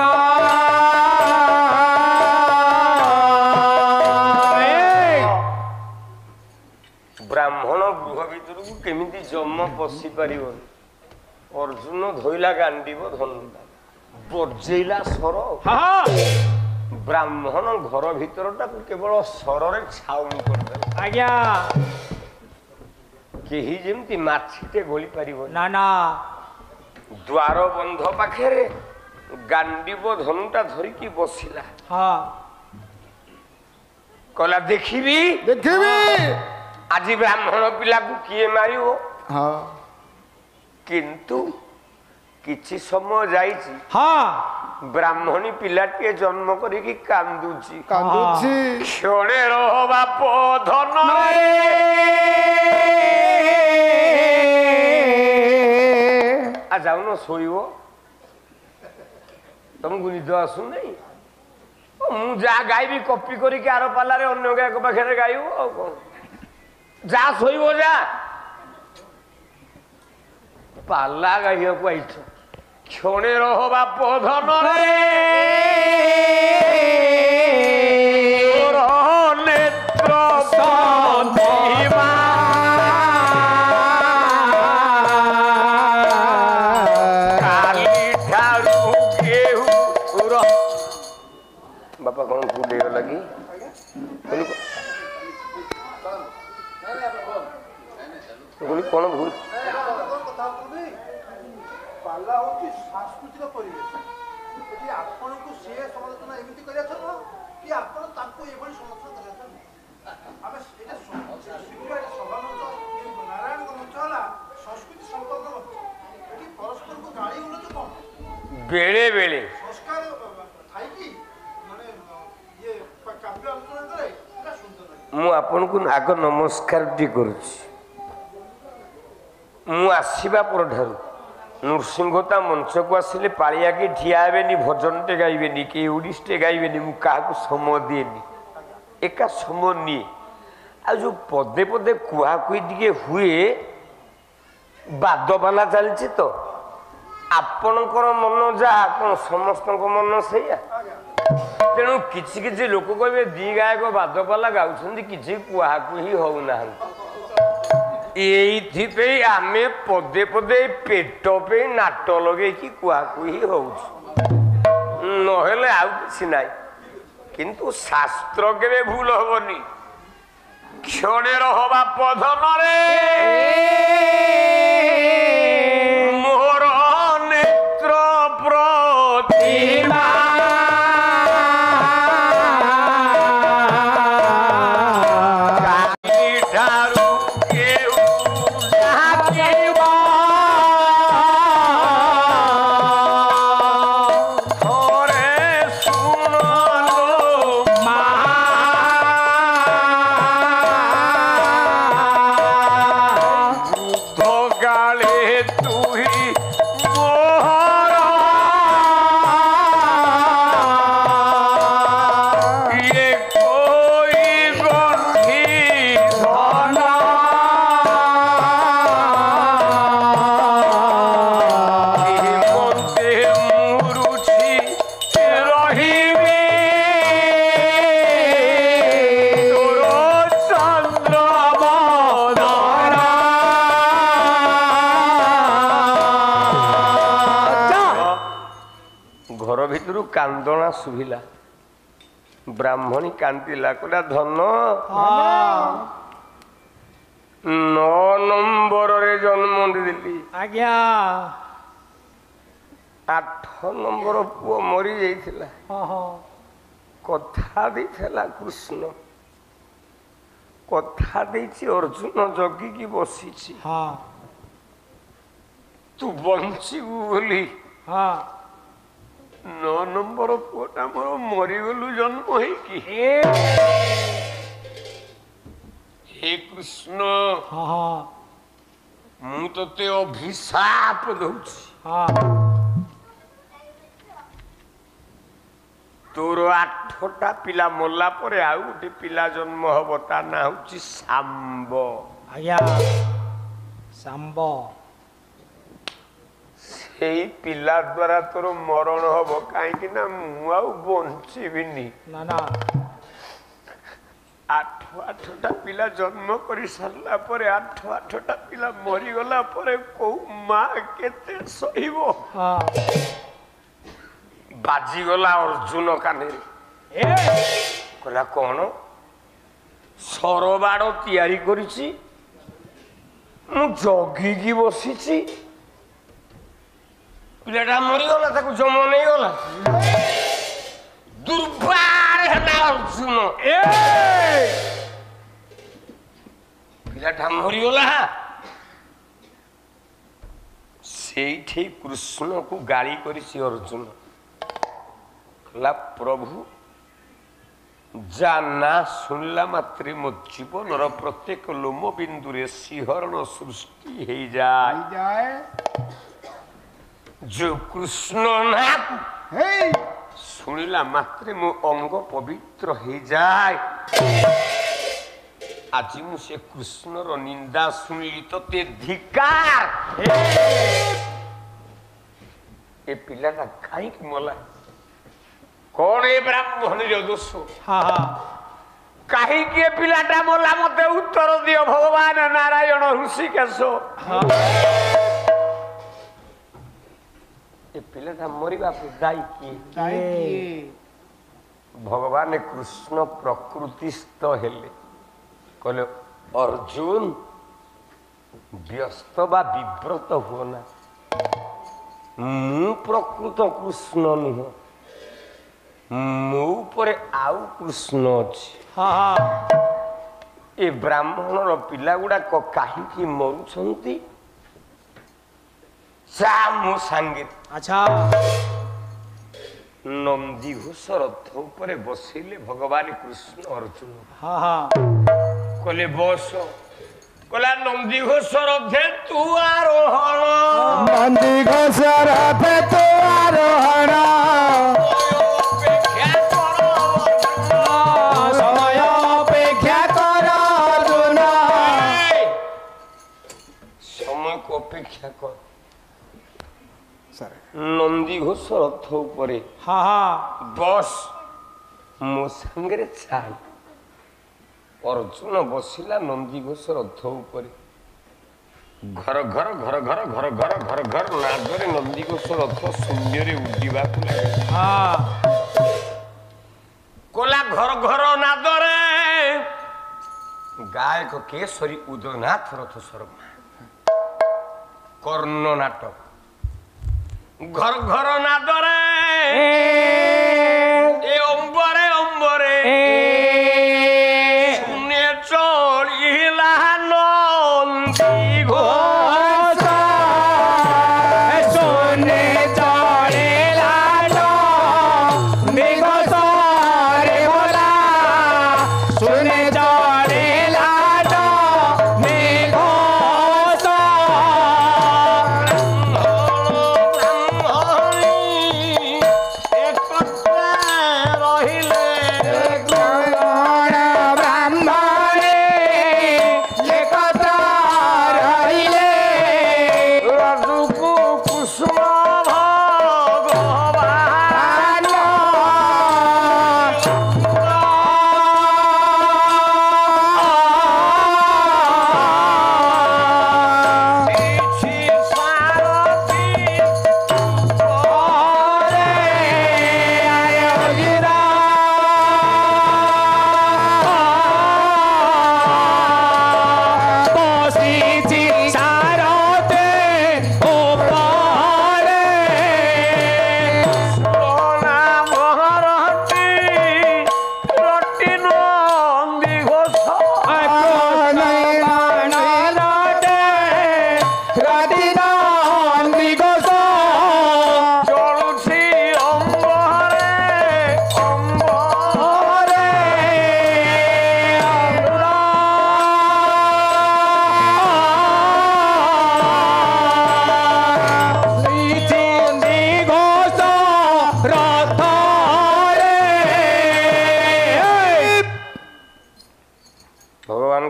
ब्राह्मण गृह भितर को केमिति जम पशि पारिबनी। अर्जुन धोइला गांडीव धनु बजेइला सर। हाँ ब्राह्मण घर भितरटा केवल सर छाउनी करदेला। आज्ञा केही जेमती माछीटे गोली पारिबनी। ना ना द्वार बंध पाखे गांडीव धनुटा धरिकी बसिला। हाँ कहला देखिबी देखिबी आज ब्राह्मण पिला को किए मारिबो। हाँ किंतु किछि समय जाइछि हाँ ब्राह्मणी पिलाटे जन्म करिकी कांदुची। कांदुची क्षणे रह बाप धन आ जाउन शोइबो तुमको निद आसु नहीं मु जा गाइबी कॉपी करिकी आर पालारे अन्य गायक पाखे गाइबो आ कोन जा शोइबो जा पाला गाइया को आइछ क्षणे रह बाप धन नेत्र बापा कौन भूल लगी कौन भूल पाला होची सांस्कृतिक परिवेश एठी आपण को से समालोचना एमिति करिया छन कि आपण ताको एभली समालोचना करिया छन आमे एटा सिकुरा सभा मंच नारायण मंच होला संस्कृति संपर्क मंच एठी परस्पर को गाली बोलछ कोन बेले बेले ସଂସ୍କାର ଥାଇକି ମାନେ ଇଏ କାବ୍ୟ ଆଲୋଚନା କରେ ସେଟା ସୁନ୍ଦର ଲାଗେ। ମୁଁ ଆପଣଙ୍କୁ ଆଗ ନମସ୍କାରଟି କରୁଛି। ମୁଁ ଆସିବା ପରଠାରୁ ନୃସିଂହତା ମଞ୍ଚକୁ ଆସିଲେ ପାଳିଆକି ଠିଆ ହେବେନି, ଭଜନଟେ ଗାଇବେନି କି ଓଡ଼ିଶଟେ ଗାଇବେନି, ମୁଁ କାହାକୁ ସମୟ ଦିଏନି, ଏକା ସମୟ ନିଏ। ଆଉ ଯେଉଁ ପଦେ ପଦେ କୁହାକୁହି ଟିକେ ହୁଏ, ବାଦବାଲା ଚାଲିଛି ତ, ଆପଣଙ୍କର ମନ ଯାହା କ'ଣ ସମସ୍ତଙ୍କ ମନ ସେଇଆ। ତେଣୁ କିଛି କିଛି ଲୋକ କହିବେ ଦି ଗାୟକ ବାଦପାଲା ଗାଉଛନ୍ତି, କିଛି କୁହାକୁହି ହଉନାହାନ୍ତି। ଏଇଥିପାଇଁ ଆମେ ପଦେ ପଦେ ପେଟ ପାଇଁ ନାଟ ଲଗେଇକି କୁହାକୁହି ହଉଛୁ, ନହେଲେ ଆଉ କିଛି ନାହିଁ। କିନ୍ତୁ ଶାସ୍ତ୍ର କେବେ ଭୁଲ ହବନି। କ୍ଷଣେ ରହବା ପଧନରେ ମୋର ନେତ୍ର ପ୍ରତିମା କାନ୍ଦଣା ଶୁଭିଲା। ବ୍ରାହ୍ମଣୀ କାନ୍ଦିଲା, କହିଲା ଧନ 9 ନମ୍ବରରେ ଜନ୍ମ ଦେଲି, ଆଜ୍ଞା 8 ନମ୍ବର ପୁଅ ମରି ଯାଇଥିଲା। କଥା ଦେଇଥିଲା କୃଷ୍ଣ, କଥା ଦେଇଛି ଅର୍ଜୁନ ଜଗିକି ବସିଛି, ତୁ ବଞ୍ଚିବୁ ବୋଲି। 9 ନମ୍ବର ପୁଅଟା ମୋର ମରିଗଲୁ ଜନ୍ମ ହେଇକି। ହେ କୃଷ୍ଣ, ମୁଁ ତତେ ଅଭିଶାପ ଦଉଛି, ତୋର 8ଟା ପିଲା ମଲା ପରେ ଆଉ ଗୋଟେ ପିଲା ଜନ୍ମ ହବ, ତା ନାଁ ହଉଛି ଶାମ୍ବ। ଆଜ୍ଞା ଶାମ୍ବ। ସେଇ ପିଲା ଦ୍ୱାରା ତୋର ମରଣ ହବ, କାହିଁକି ନା ମୁଁ ଆଉ ବଞ୍ଚିବିନି। ନା ନା 8ଟା ପିଲା ଜନ୍ମ କରି ସାରିଲା ପରେ, 8ଟା ପିଲା ମରିଗଲା ପରେ କୋଉ ମା କେତେ ସହିବ। ବାଜିଗଲା ଅର୍ଜୁନ କାନରେ, କହିଲା କଣ ସରବାଡ଼ ତିଆରି କରିଛି, ମୁଁ ଜଗିକି ବସିଛି, ପିଲାଟା ମରିଗଲା, ତାକୁ ଜମ ନେଇଗଲା। ଦୁର୍ବାର ହେଲା ଅର୍ଜୁନ, ପିଲାଟା ମରିଗଲା। ସେଇଠି କୃଷ୍ଣକୁ ଗାଳି କରିଛି ଅର୍ଜୁନ, କହିଲା ପ୍ରଭୁ ଯା ନା ଶୁଣିଲା ମାତ୍ରେ ମୋ ଜୀବନର ପ୍ରତ୍ୟେକ ଲୋମ ବିନ୍ଦୁରେ ଶିହରଣ ସୃଷ୍ଟି ହେଇଯାଏ। जो कृष्ण नाम शुणिला मात्रे मो अंग पवित्र हो जाए। आज मुझे कृष्ण रो निंदा शुणिली तो ते धिकार। ए पिलाटा कहीं मला कौन ए ब्राह्मण रो दोष? कहीं के पिलाटा मला मते उत्तर दियो भगवान नारायण ऋषिकेश। पिलाटा मरिबा दायी किए? भगवान कृष्ण प्रकृतिस्थ हेले, कहले अर्जुन व्यस्त बा विव्रत होना, मु प्रकृत कृष्ण नुह, मो पर आउ कृष्ण अछि। ए ब्राह्मण पिला गुड़ा कहीं मरुछंती सा मो सांगे। अच्छा ନନ୍ଦୀ ଘୋଷ ରଥ ଉପରେ ବସିଲେ ଭଗବାନ କୃଷ୍ଣ ଅର୍ଜୁନ କହିଲେ ବସ କହିଲା ନନ୍ଦୀ ଘୋଷ ରଥେ ତୁ ଆରୋହଣ ନନ୍ଦୀ ଘୋଷ ରଥେ ତୁ ଆରୋହଣ ସମୟ ଅପେକ୍ଷା କର ଅର୍ଜୁନ ସମୟକୁ ଅପେକ୍ଷା କର ନନ୍ଦୀ ଘୋଷ ରଥ ଉପରେ ବସ ମୋ ସାଙ୍ଗରେ ଚାଲ ଅର୍ଜୁନ ବସିଲା ନନ୍ଦୀ ଘୋଷ ରଥ ଉପରେ ଘର ଘର ଘର ଘର ଘର ଘର ଘର ଘର ନାଦରେ ନନ୍ଦୀ ଘୋଷ ରଥ ଶୂନ୍ୟରେ ଉଡିବାକୁ ଲାଗିଲା କଲା ଘର ଘର ନାଦରେ ଗାୟକ କେଶରୀ ଉଦୟନାଥ ରଥ ଶର୍ମା କର୍ଣ୍ଣ ନାଟକ ঘর ঘর নাদরে এ অম্বরে অম্বরে শুনে চলিলা নন্দী ঘোষ শুনে চলিলা নন্দী ঘোষ রে ভোলা শুনে চলিলা নন্দী ঘোষ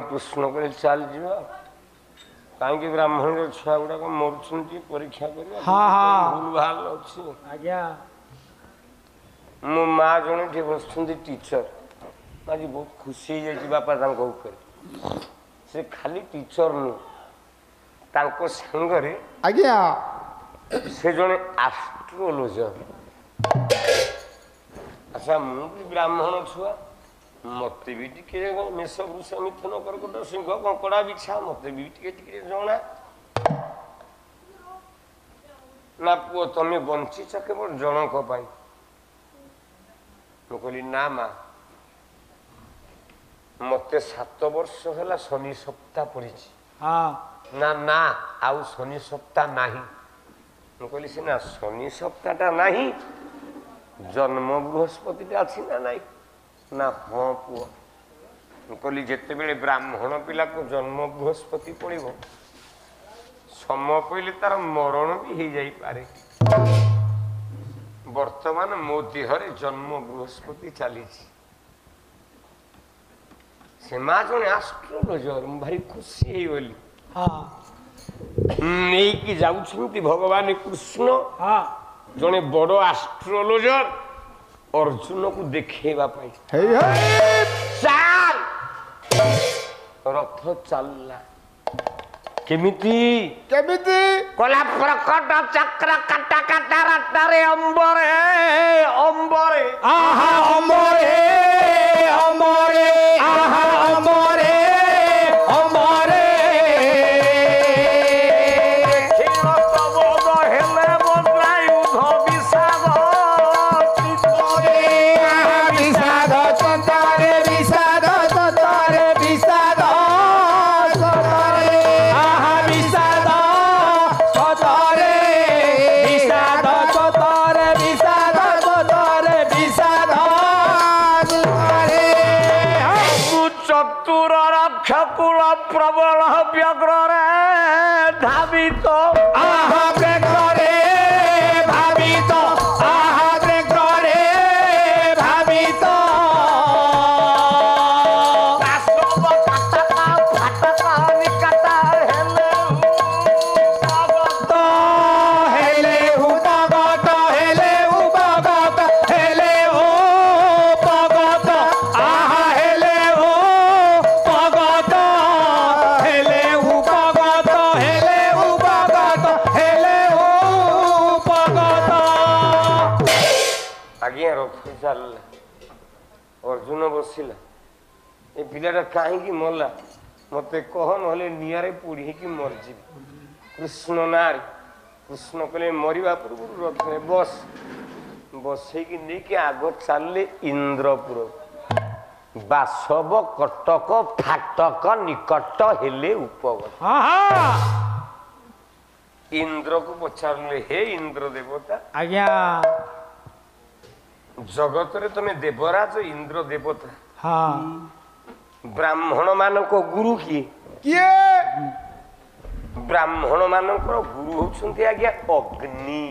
କୃଷ୍ଣ କରି ଚାଲିଯିବା କାହିଁକି ବ୍ରାହ୍ମଣର ଛୁଆ ଗୁଡାକ ମରୁଛନ୍ତି ପରୀକ୍ଷା କରିବା ଭୁଲ ଭାଲ ଅଛି ଆଜ୍ଞା ମୋ ମା ଜଣେ ଟିକେ ବସୁଛନ୍ତି ଟିଚର ଆଜି ବହୁତ ଖୁସି ହେଇଯାଇଛି ବାପା ତାଙ୍କ ଉପରେ ସେ ଖାଲି ଟିଚର ନୁହେଁ ତାଙ୍କ ସାଙ୍ଗରେ ଆଜ୍ଞା ସେ ଜଣେ ଆଷ୍ଟ୍ରୋଲୋଜର ଆଚ୍ଛା ମୁଁ ବି ବ୍ରାହ୍ମଣ ଛୁଆ ମତେ ବି ଟିକେ ମେଷ ବୃଷ ମିଥୁନ କର୍କଟ ସିଂହ କଙ୍କଡା ବିଛା ମତେ ବି ଟିକେ ଟିକେ ଜଣା ନା ପୁଅ ତମେ ବଞ୍ଚିଛ କେବଳ ଜଣଙ୍କ ପାଇଁ ମୁଁ କହିଲି ନା ମା ମତେ 7 ବର୍ଷ ହେଲା ଶନି ସପ୍ତାହ ପଡିଛି ନା ନା ଆଉ ଶନି ସପ୍ତାହ ନାହିଁ ମୁଁ କହିଲି ସିନା ଶନି ସପ୍ତାହଟା ନାହିଁ ଜନ୍ମ ବୃହସ୍ପତିଟା ଅଛି ନା ନାହିଁ ନା ହଁ ପୁଅ ମୁଁ କହିଲି ଯେତେବେଳେ ବ୍ରାହ୍ମଣ ପିଲାକୁ ଜନ୍ମ ବୃହସ୍ପତି ପଡ଼ିବ ସମୟ ପଇଲେ ତାର ମରଣ ବି ହେଇଯାଇପାରେ ବର୍ତ୍ତମାନ ମୋ ଦେହରେ ଜନ୍ମ ବୃହସ୍ପତି ଚାଲିଛି ସେ ମା ଜଣେ ଆଷ୍ଟ୍ରୋଲୋଜର ମୁଁ ଭାରି ଖୁସି ହେଇଗଲି ନେଇକି ଯାଉଛନ୍ତି ଭଗବାନ କୃଷ୍ଣ ଜଣେ ବଡ ଆଷ୍ଟ୍ରୋଲୋଜର ଅର୍ଜୁନକୁ ଦେଖେଇବା ପାଇଁ ଚାଲ ରଥ ଚାଲିଲା କେମିତି କେମିତି କଲା ପ୍ରକଟ ଚକ୍ର କାଟା କାଟା ରାତାରେ ଅମ୍ବରେ ଅମ୍ବରେ ଆହା ଅମ୍ବରେ ଅମ୍ବରେ ଆହା ଅମ୍ବରେ ଅମ୍ବରେ ହେଲେ ବଦ୍ରାୟୁଧ ବିଷାଦ ବିଷାଦ ଚନ୍ତାରେ ବିଷାଦ ଚନ୍ତାରେ ବିଷାଦ ଆହା ବିଷାଦ ଚତରେ ବିଷାଦ ଚତରେ ବିଷାଦ ଚତରେ ରକ୍ଷକୁଳ ପ୍ରବଳ ବ୍ୟଗ୍ରରେ ଧାବିତ ଆହା ବେଗରେ ଭାବିତ ଆହା ବେଗରେ ଭାବିତ ହେଲେ ଉପଗତ ହେଲେ ଉପଗତ ହେଲେ ଉପଗତ ଆହା ହେଲେ ଉପଗତ ହେଲେ ଉପଗତ ହେଲେ ଉପଗତ ହେଲେ ଉପଗତ। ଆଜ୍ଞା ରଥ ଚାଲିଲା ଅର୍ଜୁନ ବସିଲା ଏ ପିଲାଟା କାହିଁକି ମଲା ମତେ କହ ନହେଲେ ନିଆଁରେ ପୋଡ଼ିକି ମରିଯିବି କୃଷ୍ଣ ନାଁରେ କୃଷ୍ଣ କହିଲେ ମରିବା ପୂର୍ବରୁ ରଥରେ ବସେଇକି ନେଇକି ଆଗ ଚାଲିଲେ ଇନ୍ଦ୍ରପୁର ବାସବ କଟକ ଫାଟକ ନିକଟ ହେଲେ ଉପଗତ ଇନ୍ଦ୍ରକୁ ପଚାରିଲେ ହେ ଇନ୍ଦ୍ର ଦେବତା ଆଜ୍ଞା ଜଗତରେ ତମେ ଦେବରାଜ ଇନ୍ଦ୍ର ଦେବତା ହଁ ବ୍ରାହ୍ମଣ ମାନଙ୍କ ଗୁରୁ କିଏ କିଏ ବ୍ରାହ୍ମଣ ମାନଙ୍କର ଗୁରୁ ହଉଛନ୍ତି ଆଜ୍ଞା ଅଗ୍ନି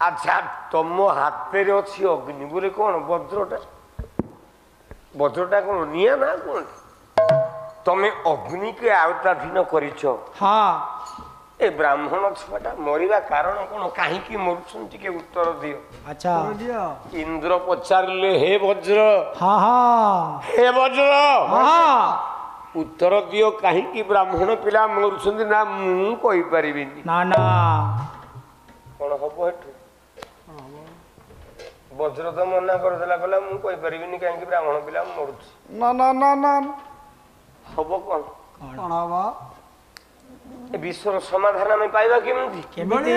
ଆଚ୍ଛା ତମ ହାତରେ ଅଛି ଅଗ୍ନି ବୋଲେ କଣ ବଜ୍ରଟା କଣ ନିଆଁ ନା କଣ ତମେ ଅଗ୍ନିକୁ ଆୟତ୍ତାଧୀନ କରିଛ ହଁ ଏ ବ୍ରାହ୍ମଣ ଛୁଆଟା ମରିବା କାରଣ କଣ କାହିଁକି ମରୁଛନ୍ତି ଟିକେ ଉତ୍ତର ଦିଅ ଆଚ୍ଛା ଇନ୍ଦ୍ର ପଚାରିଲେ ହେ ବଜ୍ର ହଁ ହଁ ହେ ବଜ୍ର ହଁ ଉତ୍ତର ଦିଅ କାହିଁକି ବ୍ରାହ୍ମଣ ପିଲା ମରୁଛନ୍ତି ନା ମୁଁ କହିପାରିବିନି ନା ନା କଣ ହବ ଏଠୁ ବଜ୍ର ତ ମନା କରିଦେଲା କହିଲା ମୁଁ କହିପାରିବିନି କାହିଁକି ବ୍ରାହ୍ମଣ ପିଲା ମରୁଛି ନା ନା ନା ନା ହବ କଣ କଣ ହବ ଏ ବିଶ୍ୱର ସମାଧାନ ଆମେ ପାଇବା କେମିତି କେମିତି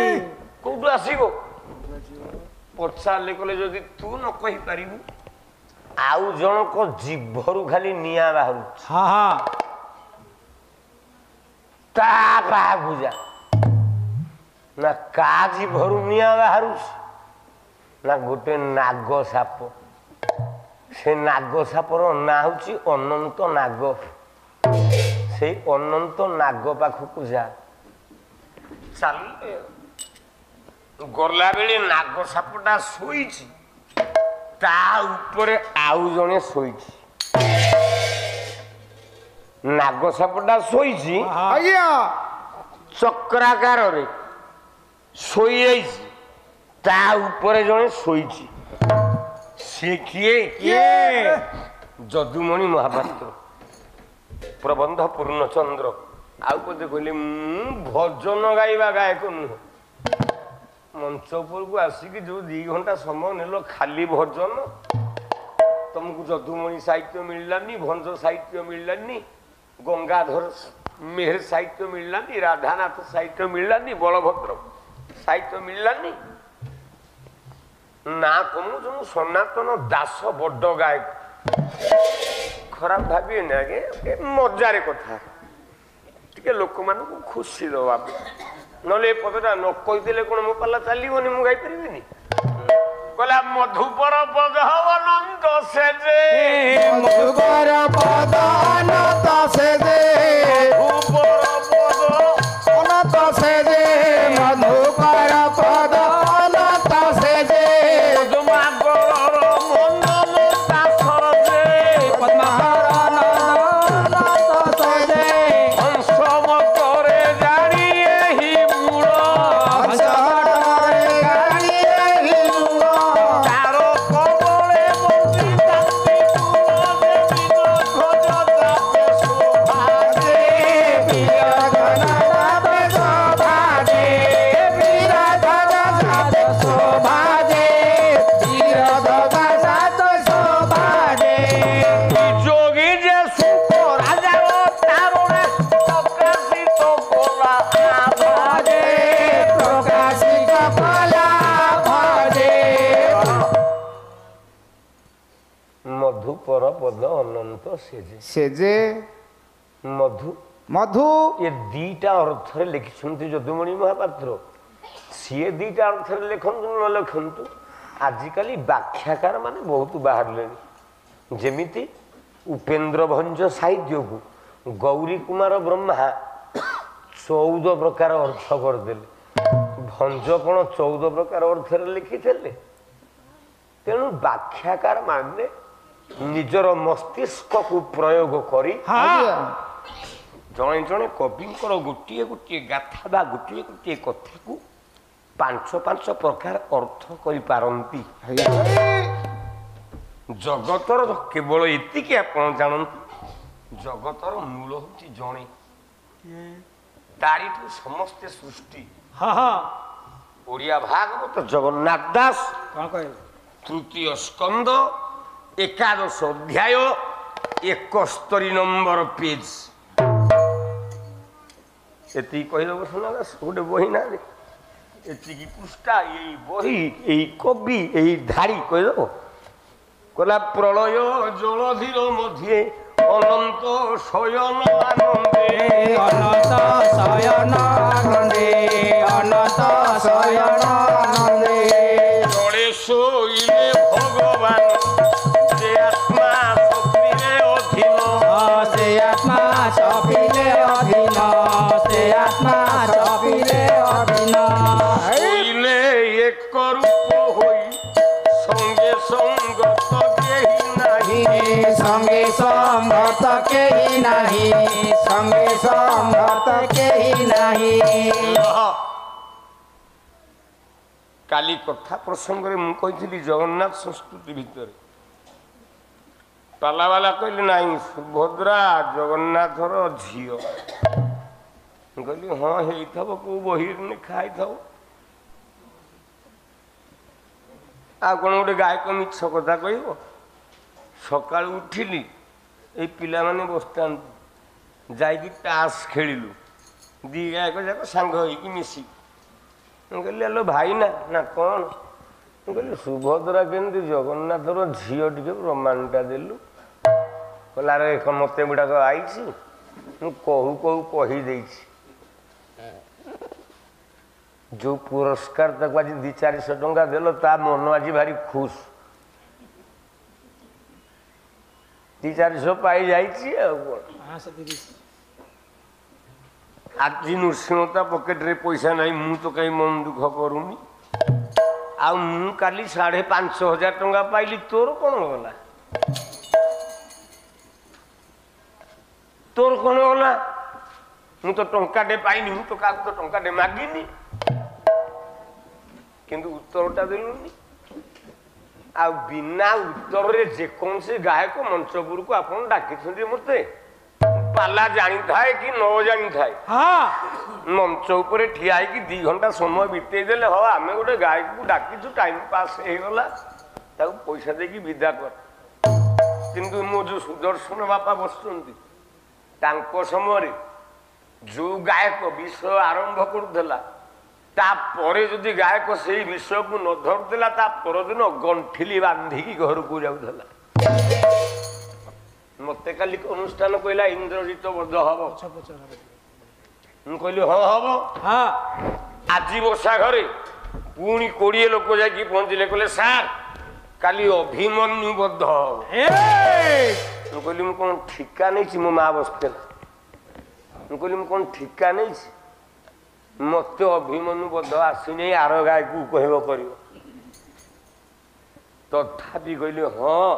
କୋଉଠୁ ଆସିବ ପଚାରିଲେ କହିଲେ ଯଦି ତୁ ନ କହିପାରିବୁ ଆଉ ଜଣକ ଜିଭରୁ ଖାଲି ନିଆଁ ବାହାରୁଛି ହଁ ହଁ ତା ପାହାକୁ ଯା ନା କା ଜିଭରୁ ନିଆଁ ବାହାରୁଛି ନା ଗୋଟେ ନାଗ ସାପ ସେ ନାଗ ସାପର ନାଁ ହଉଛି ଅନନ୍ତ ନାଗ ସେଇ ଅନନ୍ତ ନାଗ ପାଖକୁ ଯା ଚାଲିଲେ ଗଲାବେଳେ ନାଗ ସାପଟା ଶୋଇଛି ତା ଉପରେ ଆଉ ଜଣେ ଶୋଇଛି ନାଗ ସାପଟା ଶୋଇଛି ଆଜ୍ଞା ଚକ୍ରାକାରରେ ଶୋଇଯାଇଛି ତା ଉପରେ ଜଣେ ଶୋଇଛି ସେ କିଏ ଯଦୁମଣି ମହାପାତ୍ର ପ୍ରବନ୍ଧ ପୂର୍ଣ୍ଣଚନ୍ଦ୍ର ଆଉ ବୋଧେ କହିଲେ ମୁଁ ଭଜନ ଗାଇବା ଗାୟକ ନୁହଁ ମଞ୍ଚ ଉପରକୁ ଆସିକି ଯୋଉ 2 ଘଣ୍ଟା ସମୟ ନେଲ ଖାଲି ଭଜନ ତମକୁ ଯଦୁମଣି ସାହିତ୍ୟ ମିଳିଲାନି ଭଞ୍ଜ ସାହିତ୍ୟ ମିଳିଲାନି ଗଙ୍ଗାଧର ମେହେର ସାହିତ୍ୟ ମିଳିଲାନି ରାଧାନାଥ ସାହିତ୍ୟ ମିଳିଲାନି ବଳଭଦ୍ର ସାହିତ୍ୟ ମିଳିଲାନି ନା କମୁଛ ମୁଁ ସନାତନ ଦାସ ବଡ ଗାୟକ ଖରାପ ଭାବିବେନି ଆଜ୍ଞା ମଜାରେ କଥା ଟିକେ ଲୋକମାନଙ୍କୁ ଖୁସି ଦବା ନହେଲେ ଏ ପଦଟା ନ କହିଦେଲେ କଣ ମୋ ପାଲା ଚାଲିବନି ମୁଁ ଗାଇପାରିବିନି କହିଲା ମଧୁପର ପଦ ଅନନ୍ତ ସେ ଯେ ମଧୁକର ପଦ ଅନନ୍ତ ସେ ଯେ ମଧୁପର ପଦ ଅନନ୍ତ ସେ ଯେ ମଧୁକର ପଦ ଅନନ୍ତ ସେ ଯେ ପଦ୍ମାକରର ମଣ୍ଡନ ଦାସର ଯେ ପଦ୍ମହର ଅନନ୍ତ ସେ ଯେ ହଂସମତରେ ଜାଣି ଏହି ମୂଳ ହଂସମତରେ ଗାଳି ଏହି ମୂଳ ତାର କବଳେ ବସି ତାନ୍ତି ଧ୍ୱଜ ତାତେ ଶୋଭା ଯେ ବୀର ଗଣନାଥ ଶୋଭା ଯେ ବୀର ଗଣନାଥ ଶୋଭା ଯେ ବୀର ଗଣନାଥ ଶୋଭା ଯେ যোগী যে সুখ রাজার তারণে প্রকাশিত কলা ভজে প্রকাশিত কলা ভজে মধুপর পদ অনন্ত সেজে সে যে মধু মধু এ দুইটা অর্থরে লিখিଛନ୍ତି যদুমণি মহাপাত্র ସିଏ ଦୁଇଟା ଅର୍ଥରେ ଲେଖନ୍ତୁ ନ ଲେଖନ୍ତୁ ଆଜିକାଲି ବ୍ୟାଖ୍ୟାକାର ମାନେ ବହୁତ ବାହାରିଲେଣି ଯେମିତି उपेन्द्र भंज साहित्य को गौरी कुमार ब्रह्मा 14 प्रकार अर्थ करदे भंज कौन 14 प्रकार अर्थ लिखी तेणु व्याख्याकार माने निजर मस्तिष्क को प्रयोग करी जड़े जड़े कवि गोटे गोटे गाथा बा गोटे गोटे कथा को 5 प्रकार अर्थ करि पारंती जगतर केवल एतिके आपण जानत जगतर मूल होची जणे तारिठु समस्त सृष्टि ओडिया भागवत जगन्नाथ दास तृतीय स्कंद 11 अध्याय 71 नंबर पेज एति कहलो सुना गोटे बही ना एति पृष्ठा यही बही यही कवि यही धारी कहलो कला प्रलय जलधीर मध्ये अनंत शयन आनंदे अनंत शयन आनंदे अनंत शयन आनंदे जड़े शोइले भगवान से आत्मा सपिले अधीन से आत्मा सपिले अधीन से आत्मा सपिले अधीन शोइले एक रूप होई संगे संगत केही नाही संगे संगत केही नाही संगे संगत केही नाही काली कथा प्रसंग रे मु कहिथिली जगन्नाथ संस्कृति भितर पाला वाला कहले नाही सुभद्रा जगन्नाथर झियो कहली हाँ हेइथबो को बहिर ने खाइथबो आ कोन गोटे गायक मिछ कथा कहबो सकाळ उठिली ए पिला माने बसतान जाइकी टास खेलिलु दी गायक जाक संग होई की मिसी कहली हेलो भाई ना ना कौन कहली सुभद्रा केमती जगन्नाथर झील टे प्रमाणटा देलु कहला रे मत गुड़ाक आई कहू कहू कही जो पुरस्कार तक आज 200-400 टंका देल ता मन आज भारी खुश 200-400 पाई जाइए आज नृसिंहता पकेट रे पैसा नहीं मु तो कहीं मन दुख करूनी आ मु काली 5,500 टंका पाइली तोर कौन गला तोर कौन गला मु तो टंका दे पाइनी मु तो का तो टंका दे मागिनी किंतु उत्तरटा देलुनी आ बिना उत्तर रे जे कौन से गायक मंचपुर को आपन डाकी मते पाला जानी थाए कि न जानी थाए मंच ऊपर ठिया कि 2 घंटा समय बिते देले हो आमे गोटे गायक को डाकी टाइम पास हे गला ताऊ पैसा देकी विदा कर किंतु मो जो सुदर्शन बापा बसचंती तांको समय जो गायक विषय आरंभ करुला ता परे जदि गायक से विषय को न धरदेला ता परदिन गंठिली बांधिकी घर को जाउथला मते काली अनुष्ठान कहला इंद्रजित बध हम कहली हाँ हम आज बसा घरे पुणी 20 लोक जाकि पहुंचले कहले सार काली अभिमन्यु बध हम कहली मु कौन ठिका नहीं मो माँ बसला कहली मु कौन ठिका नहीं मत अभिमन्यु बध आसी आर गाय को कह कर तथापि कहली हाँ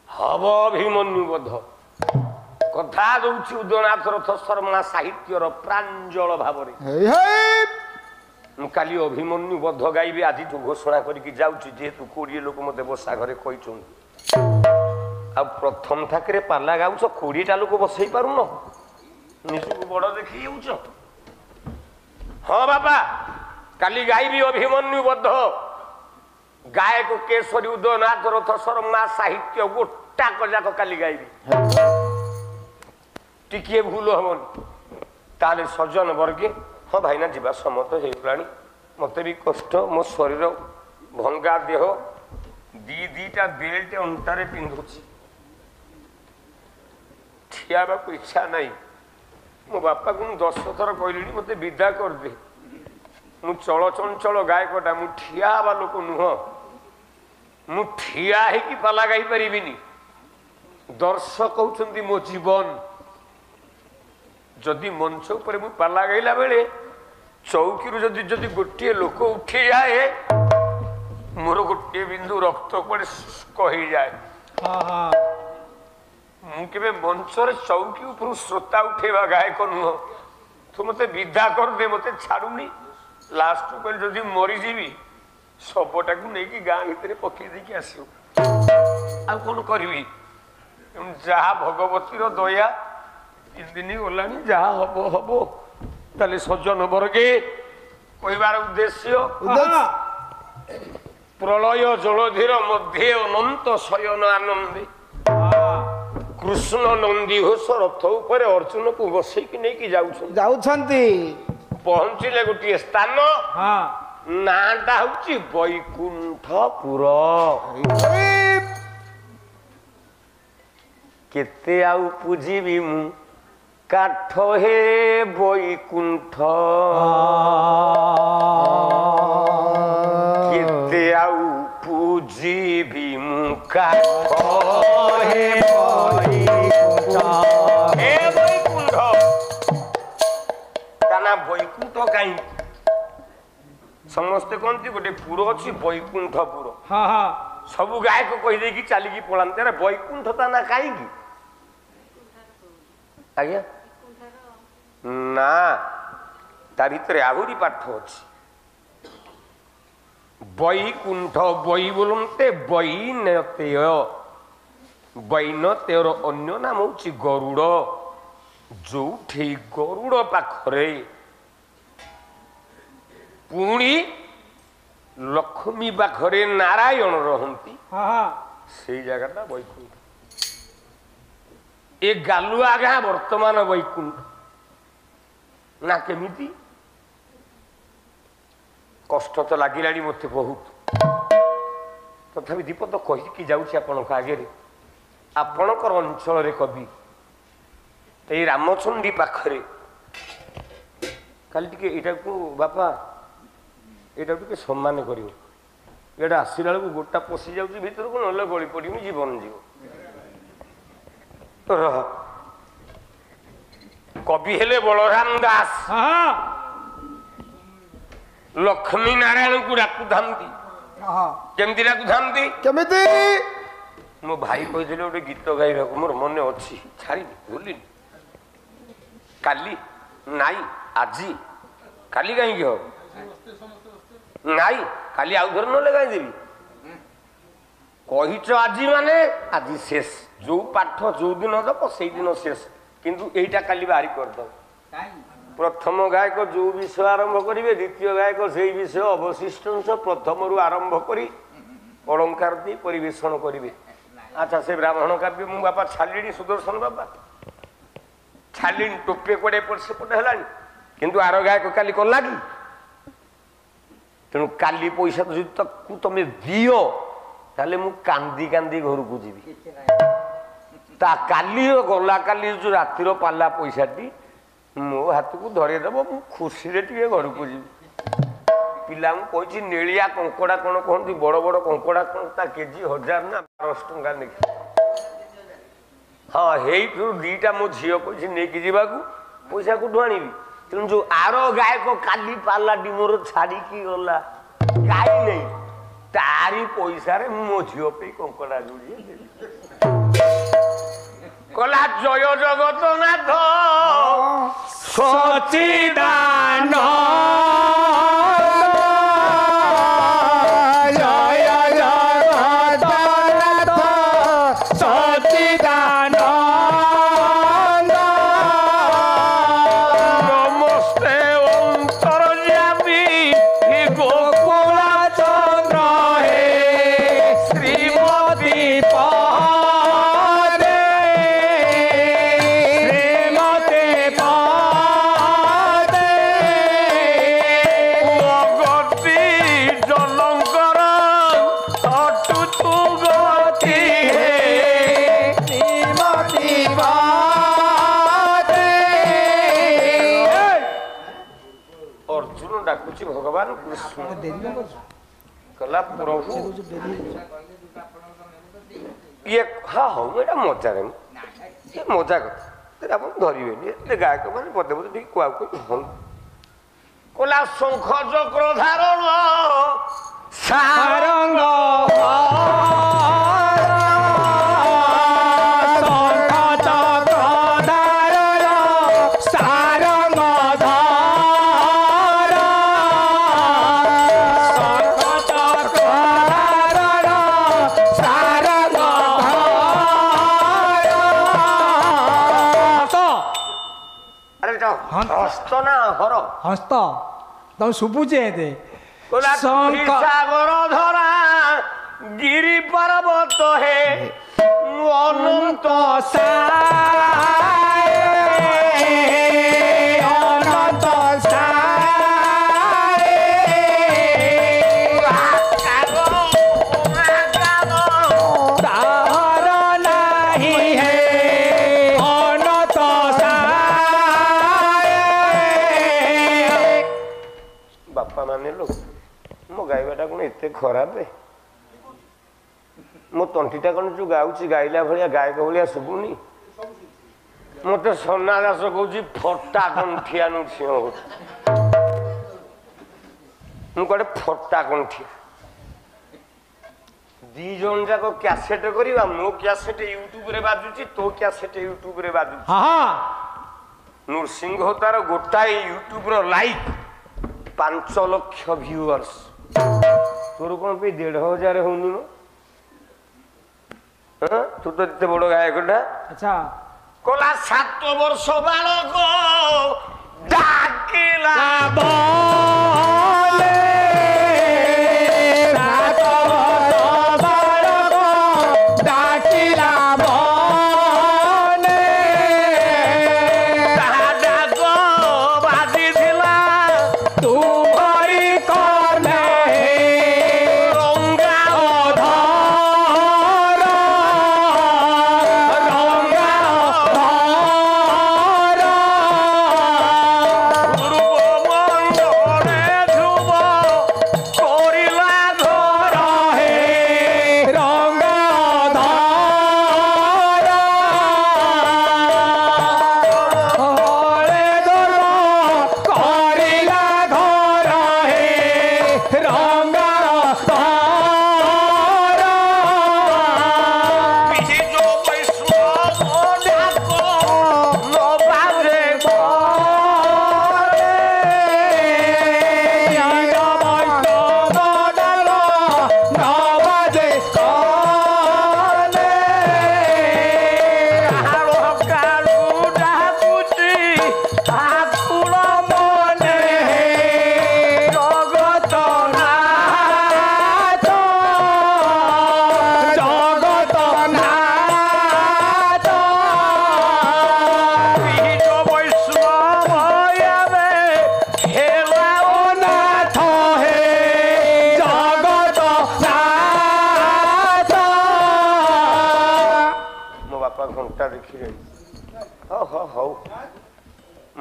हब अभिमन्यु बध कथा दौची उदयनाथ रथ शर्मा साहित्यर प्रांजल भाव काली अभिमन्यु बध गाइबी आज घोषणा करके जाऊँगी जेहेतु 20 लोक मत बसा घरे कही आ प्रथम ठाकरे पाला गाउछ 20टा लोक बसई पारुन निजक बड़ देखी जाऊच हाँ बापा काली गाइबी अभिमन्यु बध गायक केशरी उदयनाथ रथ शर्मा साहित्य गोटाक जाक काली गाइबी टिके भूल हमन ताले सज्जन वर्गे हाँ भाईना जीवा समय तो होगलानी मत भी कष्ट मो शरीर भंगा देह दीटा बेल्ट अंटारे पिंधुची ठिया इच्छा नहीं मो बापा को 10 थर कहली मत विदा कर दे मु चल चंचल गायकटा मु ठिया हवा लोक नुह मु ठिया है कि पाला गाई पारिबिनी दर्शक कहते मो जीवन जदि मंच पर मु पाला गाइला बेले चौकी जदि जदि गोटे लोक उठी जाए मोर गोटे बिंदु रक्त पड़े शुष्क हो जाए मुझे मंचर चौकी ऊपर श्रोता उठेवा गायक नुह तू मत विदा कर दे मत छाड़ूनी लास्ट को जदि मरीजी शवटा को लेकिन गाँ भितर पकई देकी आस कौन करी जहा भगवती दया 3 दिन गला जहा हम हम ताले सज्जन वर्गे कहबार उद्देश्य प्रलय जलधीर मध्य अनंत शयन आनंदे कृष्ण नंदी घोष रथ उपर अर्जुन को बसैकी नहीं जाउछंती पहुंचले गोटे स्थान नाटा हूँ वैकुंठपुर केते आउ पूजिबी मु काठ हे वैकुंठ केते आउ पूजिबी मु काठ हे वैकुंठ ताना वैकुंठ कहीं समस्ते कहते गोटे पुर अच्छी वैकुंठपुर सबू गायक कहीदे कि चलिकी पलाते वैकुंठ ता ना कहीं आज्ञा ना ता भीतर आहरी पाठ अच्छी वैकुंठ वै बोलते वैनतेय वैनतेयर अन्य नाम हूँ गरुड़ जो गरुड़ पाखरे पुणी लक्ष्मी पाखरे नारायण रहती से जगह वैकुंठ ए गालुआ गाँ वर्तमान वैकुंठ ना केमिति कष्ट तो लगिला मत बहुत तथापि दीपद कहीकि जाऊँगी आपण आगे आपणकर अंचल कवि ये रामचंडी पाखरे काली टे यहाँ को बापा यहाँ टे सम्मान कर आसला बेलू गोटा पशि जाऊँगी भितर को ना गली पड़ी जीवन जीव कवि हेले बलराम दास लक्ष्मी नारायण को डाकुता केमती डाकुता केमिति मो भाई कही गोटे गीत गाइबा मोर मन अच्छी छाड़ी भूल काली नाई आजी काली कहीं हम नाई काली आउ थर ना गाईदेवी कहीच आज माने आज शेष जो पाठ जो दिन दब से दिन शेष किंतु एटा काली बाहरी करद प्रथम गायक जो विषय आरंभ करेंगे द्वितीय गायक से विषय अवशिष्ट अंश प्रथम रु आरंभ कर अलंकार दी परिवेषण करेंगे अच्छा से ब्राह्मण काव्य मु बापा छाड़ी सुदर्शन बाबा छाड़ी टोपे कोड़े पट सेपट है किंतु आर गायक काली कला कि तेणु काली पैसा तो तुम दियो ताले मु कांदी कांदी घर को जीवी ता काली गला काली जो रातिर पाला पैसाटी मो हाथ को धरेदब मु खुशी टे घर को जीवी पिला कही नेलिया कंकड़ा कौन कहती बड़ बड़ कंकड़ा कौन ता केजी 1000 ना 1200 टंका नहीं हाँ हे दीटा मो झील कही नहीं जावाक पैसा कौटू आनी तेणु जो आर गायक काली पाला डिमोर छाड़ी गला गाई नहीं तारी पैसा मो झील पे कंकड़ा जोड़ी कला जय जगत नाथ सचिदान भगवान कृष्ण कला प्रभु ଇଏ ହଁ ହଉ ଏଇଟା ମଜାରେ ମଜା କଥା ଆପଣ ଧରିବେନି ଏତେ ଗାୟକ ମାନେ ପଦେ ପଦେ ଟିକେ କୁଆ କୁଆ କଲା ଶଙ୍ଖ ଚକ୍ର ଧାରଣ ସାରଙ୍ଗ ହସ୍ତ ନା ହର ହସ୍ତ ତମ ଶୁଭୁଛି ଏତେ ସାଗର ଧରା ଗିରି ପର୍ବତ ହେ ଅନନ୍ତ ଏତେ ଖରାପ ମୋ ତଣ୍ଟିଟା କଣ ଯୋଉ ଗାଉଛି ଗାଇଲା ଭଳିଆ ଗାୟକ ଭଳିଆ ଶୁଭୁନି ମତେ ସନା ଦାସ କହୁଛି ଫଟା କଣ୍ଠିଆ ନୃସିଂହ ହଉଛି ମୁଁ କୁଆଡେ ଫଟା କଣ୍ଠିଆ ଦି ଜଣ ଯାକ କ୍ୟାସେଟ କରିବା ମୋ କ୍ୟାସେଟ ୟୁଟ୍ୟୁବରେ ବାଜୁଛି ତୋ କ୍ୟାସେଟ ୟୁଟ୍ୟୁବରେ ବାଜୁଛି ନୃସିଂହ ତାର ଗୋଟାଏ ୟୁଟ୍ୟୁବର ଲାଇକ୍ 5 ଲକ୍ଷ ଭିଉଅର୍ସ ତୋର କଣ ପାଇଁ 1,500 ହଉନି ମ ତୁ ତ ଏତେ ବଡ ଗାୟକଟା ଆଚ୍ଛା କଲା 7 ବର୍ଷ ବାଳକ ଡାକିଲା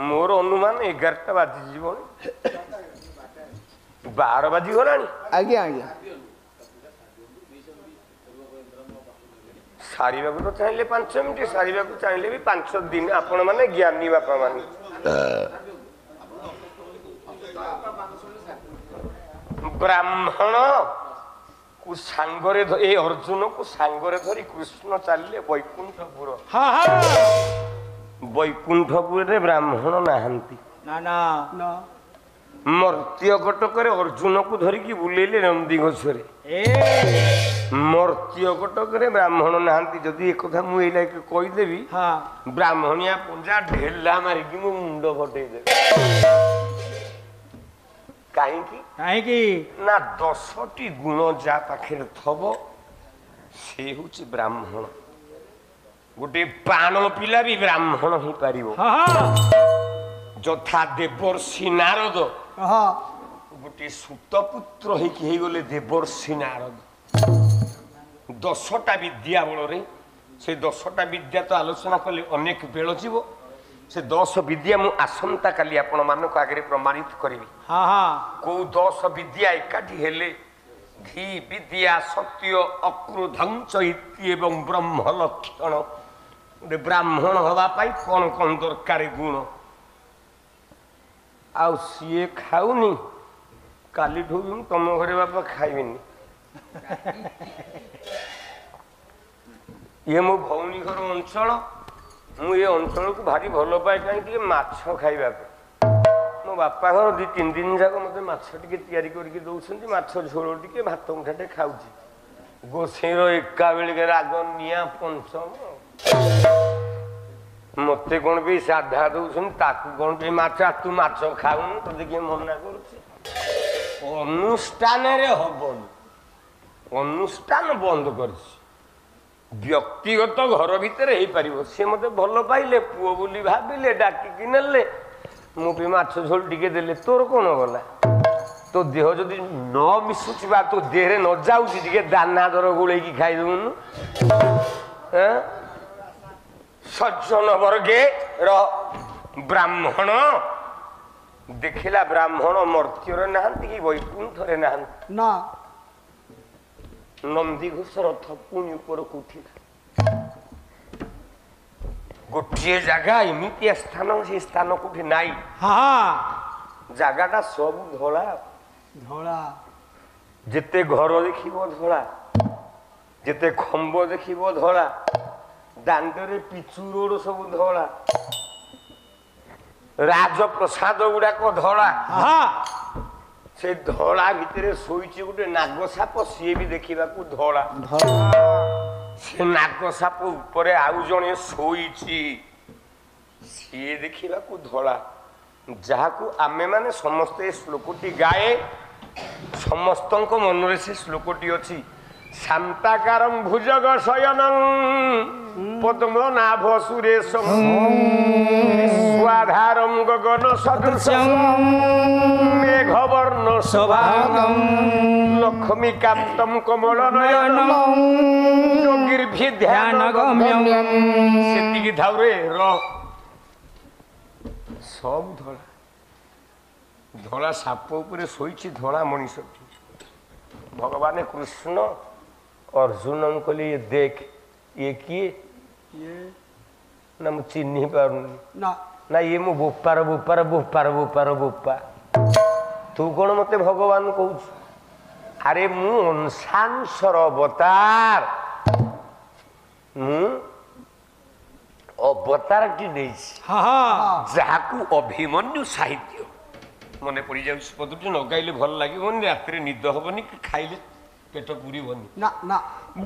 मोर अनुमान 11टा बाजी जीवन 12 बाजी गलानी आज्ञा आज्ञा सारिबा को तो चाहिए 5 मिनिट सारिबा को चाहिए भी 5 दिन आपण माने ज्ञानी बापा माने ब्राह्मण को सांगरे ए अर्जुन को सांगरे धरी कृष्ण चलिए वैकुंठपुर हाँ हाँ वैकुंठपुर रे ब्राह्मण नाहंती ना ना ना मर्त्य कटक अर्जुन को धरिकी बुलेले नंदी घोषरे मर्त्य कटक ब्राह्मण नाहंती जदि एक कथा मु एला कहिदेबी हाँ ब्राह्मणिया पंजा ढेला मारिकी मो मुंड फटेई दे कहीं ना 10टी गुण जा पाखे थब से हूँ ब्राह्मण गोटे पाण पिला भी ब्राह्मण ही पार यथा देवर्षि नारद गोटे सुतपुत्र होगले देवर्षि नारद 10टा विद्या बल से 10टा विद्या तो आलोचना कले अनेक बेल जीव से 10 विद्या मु आसंता काली आपण मानक आगे प्रमाणित करी कौ 10 विद्या एकाठी हेले ଘି ବିଦ୍ୟା ସତ୍ୟ ଅକ୍ରୋଧଞ୍ଚ ଏବଂ ବ୍ରହ୍ମ ଲକ୍ଷଣ। ଗୋଟେ ବ୍ରାହ୍ମଣ ହବା ପାଇଁ କଣ କଣ ଦରକାର ଗୁଣ? ଆଉ ସିଏ ଖାଉନି, କାଲିଠୁ ବି ତମ ଘରେ ବାପା ଖାଇବିନି। ଇଏ ମୋ ଭଉଣୀ ଘର ଅଞ୍ଚଳ, ମୁଁ ଏ ଅଞ୍ଚଳକୁ ଭାରି ଭଲ ପାଏ, କାହିଁକି ଟିକେ ମାଛ ଖାଇବା ପାଇଁ। ମୋ ବାପା ଘର 2-3 ଦିନ ଯାକ ମତେ ମାଛ ଟିକେ ତିଆରି କରିକି ଦଉଛନ୍ତି, ମାଛ ଝୋଳ ଟିକେ, ଭାତ ମୁଠାଟେ ଖାଉଛି। ଗୋସେଇର ଏକା ବେଳିକେ ରାଗ ନିଆଁ ପଞ୍ଚମ। ମତେ କଣ ବି ସାଧା ଦଉଛନ୍ତି, ତାକୁ କଣ ବି ମାଛ। ତୁ ମାଛ ଖାଉନୁ, ତୋତେ କିଏ ମନା କରୁଛି? ଅନୁଷ୍ଠାନରେ ହବନି, ଅନୁଷ୍ଠାନ ବନ୍ଦ କରିଛି। ବ୍ୟକ୍ତିଗତ ଘର ଭିତରେ ହେଇପାରିବ। ସେ ମତେ ଭଲ ପାଇଲେ, ପୁଅ ବୋଲି ଭାବିଲେ, ଡାକିକି ନେଲେ, ମୁଁ ବି ମାଛ ଝୋଳ ଟିକେ ଦେଲେ, ତୋର କଣ ଗଲା? ତୋ ଦେହ ଯଦି ନ ମିଶୁଛି ବା ତୋ ଦେହରେ ନ ଯାଉଛି, ଟିକେ ଦାନା ଦର ଗୋଳେଇକି ଖାଇଦଉନୁ। ସଜ୍ଜନ ବର୍ଗେ ର ବ୍ରାହ୍ମଣ ଦେଖିଲା, ବ୍ରାହ୍ମଣ ମର୍ତ୍ତ୍ୟରେ ନାହାନ୍ତି କି ବୈକୁଣ୍ଠରେ ନାହାନ୍ତି। ନା ନନ୍ଦିଘୋଷ ରଥ ପୁଣି ଉପରକୁ ଉଠିଲା। ଗୋଟିଏ ଜାଗା ଏମିତିଆ ସ୍ଥାନ, ସେ ସ୍ଥାନ କୋଉଠି ନାହିଁ। ଜାଗାଟା ସବୁ ଧଳା ଧଳା। ଯେତେ ଘର ଦେଖିବ ଧଳା, ଯେତେ ଖମ୍ବ ଦେଖିବ ଧଳା, ଦାଣ୍ଡରେ ପିଚୁ ରୋଡ ସବୁ ଧଳା, ରାଜପ୍ରସାଦ ଗୁଡାକ ଧଳା। ସେ ଧଳା ଭିତରେ ଶୋଇଛି ଗୋଟେ ନାଗ ସାପ, ସିଏ ବି ଦେଖିବାକୁ ଧଳା। ସେ ନାଗ ସାପ ଉପରେ ଆଉ ଜଣେ ଶୋଇଛି, ସିଏ ଦେଖିବାକୁ ଧଳା। ଯାହାକୁ ଆମେମାନେ ସମସ୍ତେ ଏ ଶ୍ଲୋକଟି ଗାଏ, ସମସ୍ତଙ୍କ ମନରେ ସେ ଶ୍ଲୋକଟି ଅଛି। ଶାନ୍ତାକାରଂ ଭୁଜଗ ଶୟନଂ ପଦ୍ମନାଭ ସୁରେଶଂ ବିଶ୍ୱାଧାରଂ ଗଗନ ସଦୃଶଂ ମେଘବର୍ଣ୍ଣ ଶୋଭାଙ୍ଗଂ ଲକ୍ଷ୍ମୀକାନ୍ତଂ କମଳନୟନଂ ଯୋଗୀର୍ଭିଧ୍ୟାନ ଗମ୍ୟଂ। ସେତିକି ଧାଉରେ ର ସବୁ ଧଳା। ଧଳା ସାପ ଉପରେ ଶୋଇଛି ଧଳା ମଣିଷଟି। ଭଗବାନ କୃଷ୍ଣ ଅର୍ଜୁନଙ୍କୁ କହିଲେ, ଇଏ ଦେଖ, ଇଏ କିଏ? ନା ମୁଁ ଚିହ୍ନି ପାରୁନି। ନା ଇଏ ମୋ ବୋପାର ବୋପାର ବୋପାର ବୋପାର ବୋପା। ତୁ କଣ ମତେ ଭଗବାନ କହୁଛୁ? ଆରେ ମୁଁ ଅଂଶାଂଶର ଅବତାର, ମୁଁ ଅବତାରଟି ନେଇଛି, ଯାହାକୁ ଅଭିମନ୍ୟୁ ସାହିତ୍ୟ ମନେ ପଡ଼ିଯାଉଛି। ପଦଟି ନ ଗାଇଲେ ଭଲ ଲାଗିବନି, ରାତିରେ ନିଦ ହବନି, କି ଖାଇଲେ ପେଟ ପୁରିବନି।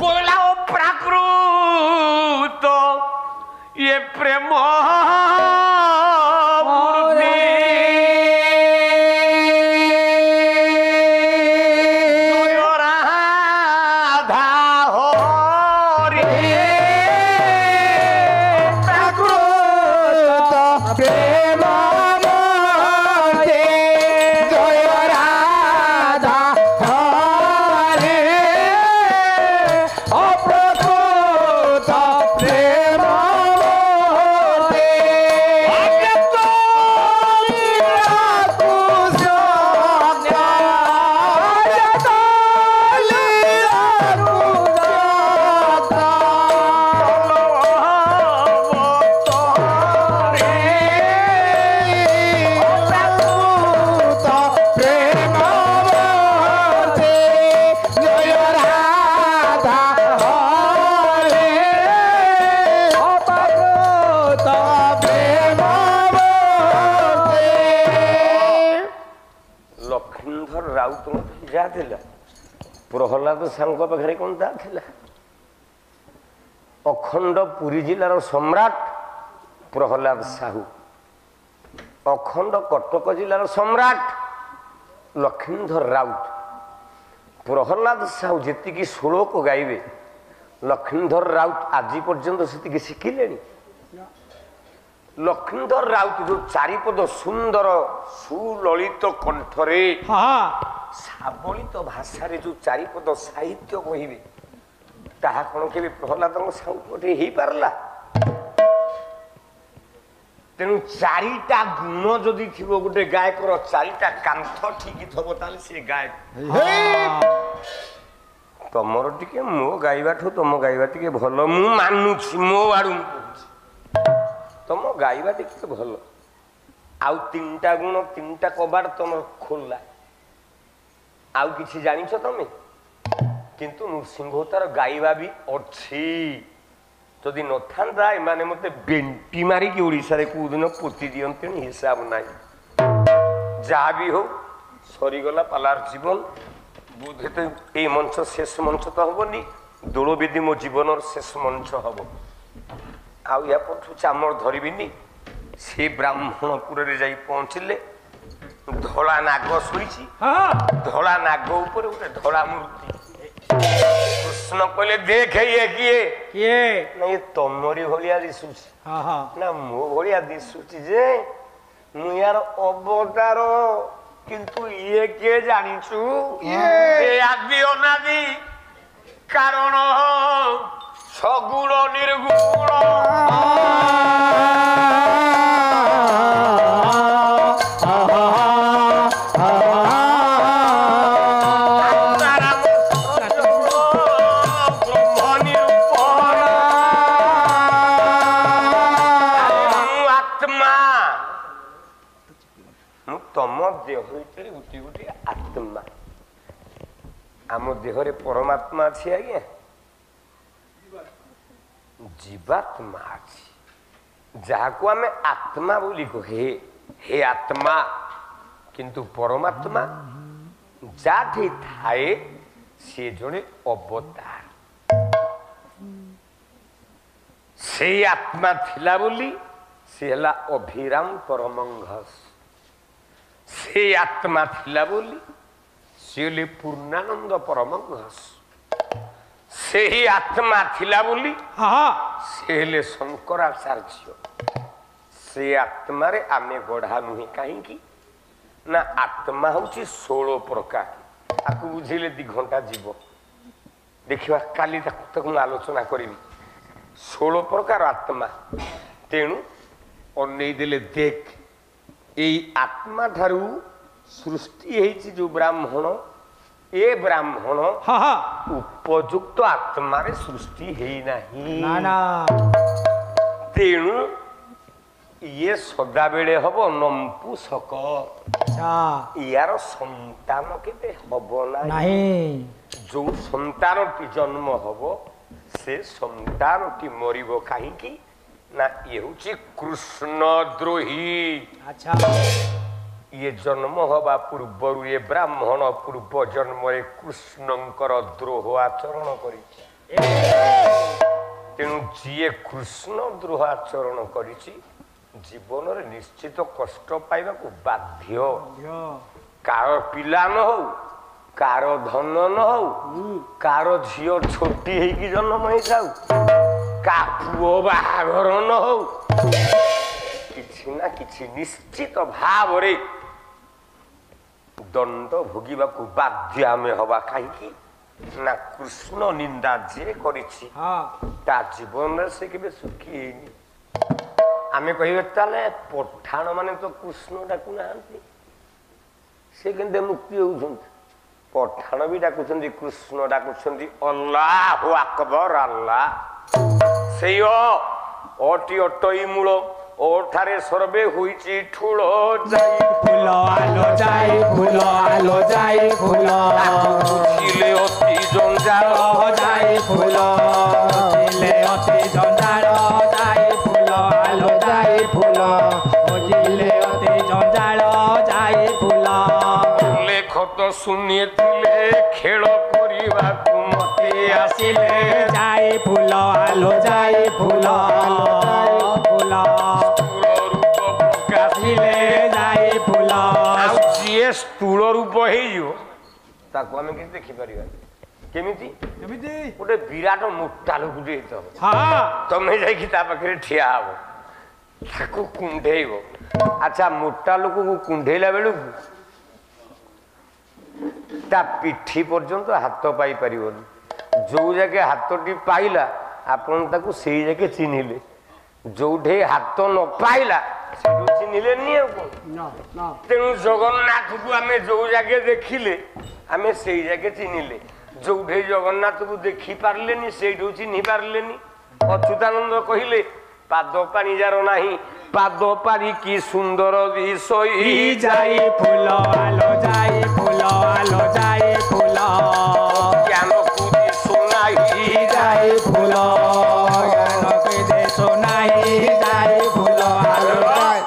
ବୋଲା ଓ ପ୍ରାକୃତ ଇଏ ପ୍ରେମ ପ୍ରହ୍ଲାଦ ସାହୁଙ୍କ ପାଖରେ କଣ ତା ଥିଲା? ଅଖଣ୍ଡ ପୁରୀ ଜିଲ୍ଲାର ସମ୍ରାଟ ପ୍ରହ୍ଲାଦ ସାହୁ, ଅଖଣ୍ଡ କଟକ ଜିଲ୍ଲାର ସମ୍ରାଟ ଲକ୍ଷ୍ମୀଧର ରାଉତ। ପ୍ରହ୍ଲାଦ ସାହୁ ଯେତିକି ଶ୍ଲୋକ ଗାଇବେ, ଲକ୍ଷ୍ମୀଧର ରାଉତ ଆଜି ପର୍ଯ୍ୟନ୍ତ ସେତିକି ଶିଖିଲେଣି। ଲକ୍ଷ୍ମୀଧର ରାଉତ ଯୋଉ ଚାରିପଦ ସୁନ୍ଦର ସୁଲଳିତ କଣ୍ଠରେ ସାବଳିତ ଭାଷାରେ ଯୋଉ ଚାରିପଦ ସାହିତ୍ୟ କହିବେ, ତାହା କଣ କେବେ ପ୍ରହ୍ଲାଦଙ୍କ ସାହୁଙ୍କଠି ହେଇପାରିଲା? ତେଣୁ ଚାରିଟା ଗୁଣ ଯଦି ଥିବ ଗୋଟେ ଗାୟକର, ଚାରିଟା କାନ୍ଥ ଠିକ ଥିବ, ତାହେଲେ ସେ ଗାୟକ। ତମର ଟିକେ ମୋ ଗାଇବାଠୁ ତମ ଗାଇବା ଟିକେ ଭଲ ମୁଁ ମାନୁଛି ମୋ ଆଡୁ ମୁଁ କହୁଛି ତମ ଗାଇବା ଟିକେ ଭଲ ଆଉ ତିନିଟା ଗୁଣ ତିନିଟା କବାଟ ତମର ଖୋଲା ଆଉ କିଛି ଜାଣିଛ ତମେ କିନ୍ତୁ ନୃସିଂହ ତାର ଗାଇବା ବି ଅଛି ଯଦି ନଥାନ୍ତା ଏମାନେ ମତେ ବେଣ୍ଟି ମାରିକି ଓଡ଼ିଶାରେ କୋଉଦିନ ପୋତି ଦିଅନ୍ତେଣି ହିସାବ ନାହିଁ ଯାହା ବି ହଉ ସରିଗଲା ପାଲାର ଜୀବନ ବୋଧେ ତ এই ମଞ୍ଚ ଶେଷ ମଞ୍ଚ ତ ହବନି ଦୋଳବେଦୀ ମୋ ଜୀବନର ଶେଷ ମଞ୍ଚ ହବ ଆଉ ୟା ପଠୁ ଚାମର ଧରିବିନି ସେ ବ୍ରାହ୍ମଣପୁରରେ ଯାଇ ପହଞ୍ଚିଲେ ଧଳା ନାଗ ଶୋଇଛି ଧଳା ନାଗ ଉପରେ ଗୋଟେ ଧଳା ମୂର୍ତ୍ତି କୃଷ୍ଣ କହିଲେ ଦେଖେ ଇଏ କିଏ କିଏ ନାଇଁ ତମରି ଭଳିଆ ଦିଶୁଛି ନା ମୋ ଭଳିଆ ଦିଶୁଛି ଯେ ମୁଁ ୟାର ଅବତାର କିନ୍ତୁ ଇଏ କିଏ ଜାଣିଛୁ ଆଦି ଅନାଦି କାରଣ ସଗୁଣ ନିର୍ଗୁଣ आत्मा आम देहरे परमात्मा अच्छी आज्ञा जीवात्मा अच्छी जहाँ को आम आत्मा बोली कहे हे आत्मा किंतु परमात्मा जाठी थाए सी जड़े अवतार से आत्मा थिला बोली सी हला अभिराम परमंघस से आत्मा थिला बोली सी पूर्णानंद परमंघस से ही आत्मा थिला बोली से शंकराचार्य से आत्मा रे आमे गढ़ा नुहे कहीं ना आत्मा हूँ 16 प्रकार आपको बुझेले 2 घंटा जीव देखा काली तक आलोचना करी 16 प्रकार आत्मा तेणु अनई देले देख এই आत्मा ठारू सृष्टि है जो ब्राह्मण ए ब्राह्मण उपयुक्त आत्मा रे सृष्टि है ना तेणु ये सदा बेले हब नंपुसक यार संतान केबे हब नाही जो संतानटी जन्म हब से संतानटी मरिबो काहेकि ना ये हूँ कृष्ण द्रोही अच्छा ये जन्म हवा पूर्वर ये ब्राह्मण पूर्व जन्म कृष्णंकर द्रोह आचरण करी तेणु जी कृष्ण द्रोह आचरण करी जीवन रे निश्चित कष्ट पाइबा को बाध्य कार पिला न हो कार धन न हो कार झियो छोटी है जन्म हो जाऊ का पुओ बाहाघर न हो किछि ना किछि निश्चित भाव रे दंड भोगिबा को बाध्य आमे हवा काहेकि ना कृष्ण निंदा जे करिछि ता जीवन से केबे सुखी हेनी आमे कहिबे ताले पठाण माने तो कृष्ण डाकु नाहंती से केंदे मुक्ति होउछंती पठाण भी डाकुछंती कृष्ण डाकुछंती अल्लाहु अकबर अल्लाह से अटी अटई मूल ओठारे सर्वे हुईची ठुलो जाई फूल आलो जाई फूल आलो जाई फूल किले अति जंजाल जाई फूल किले अति जंजाल जाई फूल आलो जाई फूल किले अति जंजाल जाई फूल लेख तो सुनिए थिले खेल करिबा मते आसिले जाई फूल आलो जाई फूल फूल स्थूल रूप होमें देखी पार केमिति गोटे विराट मोटा लोक तमें जाके ठिया हब कुंडेब अच्छा मोटा लोक को कुंडेला बेलू ता पिठी पर्यंत हाथ पाई पार जो जगह हाथटी पाइला आपण ताकू से जगह चिन्हले जो हाथ न पाइला चिन्हले तेणु जगन्नाथ को आम जो जगह देखिले आमे सेई जाके चिन्हिले जोठे जगन्नाथ को देखी पारलेनी सेठू चिन्ही पारलेनी अच्युतानंद कहिले पाद पानी जार नाही पाद पारी की सुंदर दिसई जाई फूल आलो जाई फूल आलो जाई फूल ज्ञान कुदी सुनाई जाई फूल ज्ञान कुदी सुनाई जाई फूल आलो जाई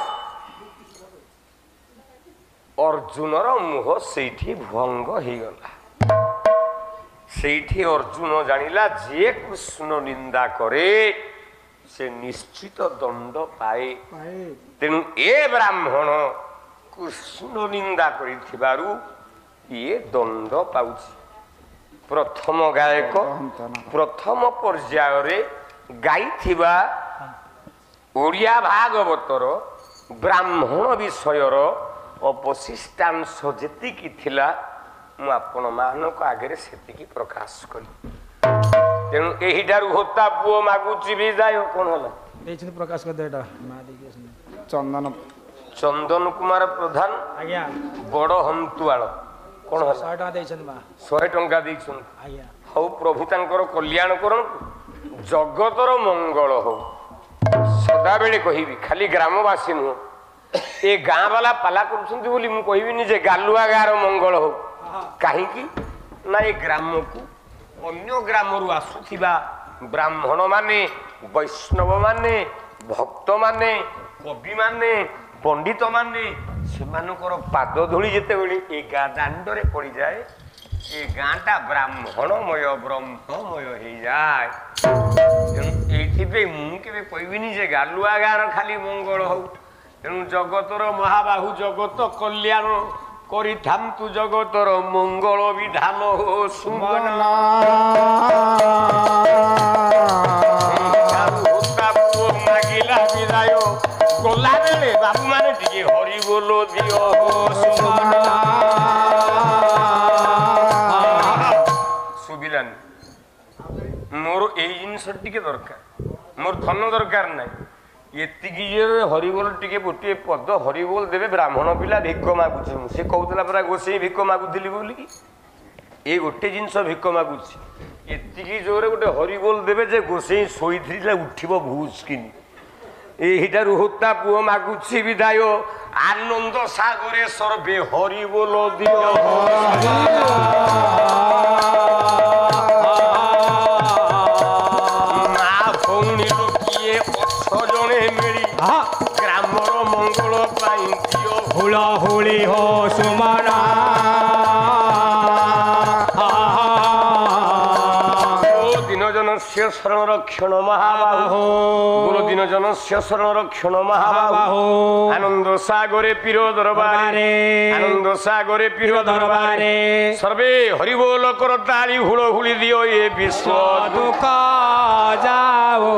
अर्जुनर मुह सेठी भंग हो गला सेठी अर्जुन जानिला जे कृष्ण निंदा करे से निश्चित दंड पाए तेणु ए ब्राह्मण कृष्ण निंदा करिथिबारु ये दंड पाउछि प्रथम गायक प्रथम पर्याय रे गाइथिबा ओडिया भागवतर ब्राह्मण विषयर अवशिष्टांश जेतिकी थिला मु आपण मानक आगे सेतिकी प्रकाश कली तेणु एहिठारु होता पुओ मागुची भी जाय कोन होला देछन प्रकाश कर देटा मा देके चंदन चंदन कुमार प्रधान आज्ञा बड़ हंतुआल कोन होला 100 टका देछन बा 100 टंका देछन आज्ञा हौ प्रभु तांकर कल्याण करन जगतर मंगल हो सदा बेले कहिबी खाली ग्रामवासी नु ए गाँ वाला पाला करुछंती बोली मु कहिबिनी जे गालुआ गार मंगल हो काहे की ना ए ग्राम को अन्य ग्राम रु आसुथिबा ब्राह्मण माने वैष्णव माने भक्त माने कवि माने पंडित माने सेमानकर पाद धूली जेते बेले ए गाँ दांडरे पड़ी जाए ए गाँटा ब्राह्मणमय ब्रह्ममय हो जाए एइथिबे मु केबे कहबिनी जे गालुआ गार खाली मंगल हो तेणु जगतर महाबाहु जगत कल्याण करिथांतु जगतर मंगल विधान हो सुमन मागिला विदाय गला बेले बाबू माने टिके हरि बोलो दियो हो सुमन सुबिलानी मोर एई जिनिस टिके दरकार मोर धन दरकार नाही एतिकी हरिबोल टिके गोटे पद हरिबोल देवे ब्राह्मण पिला भिक्क मागुଛି से कहूला परा गोसे भिक्क मागुली बोली ये गोटे जिनस भिक्क मागुଛି एतिकी जोरे गोटे हरिबोल देवे जे गोसे शोई उठिब भूसकिनी एहिठारु होता पुओ मागुଛି विदाय आनंद सागरे सर्वे हरिबोल दियो मा भौणी लोकिए 8 जणे मिली ग्रामर मंगल पाई दियो हुला हुली हो सुमना दिनजनस्य शरण रक्षण महाबाहो गुरु दिनजनस्य शरण रक्षण महाबाहो आनंद सागरे पीर दरबारे आनंद सागरे पीर दरबारे सर्वे हरिबोल कर ताली हुलो हुली दियो ये विश्व दुख जाओ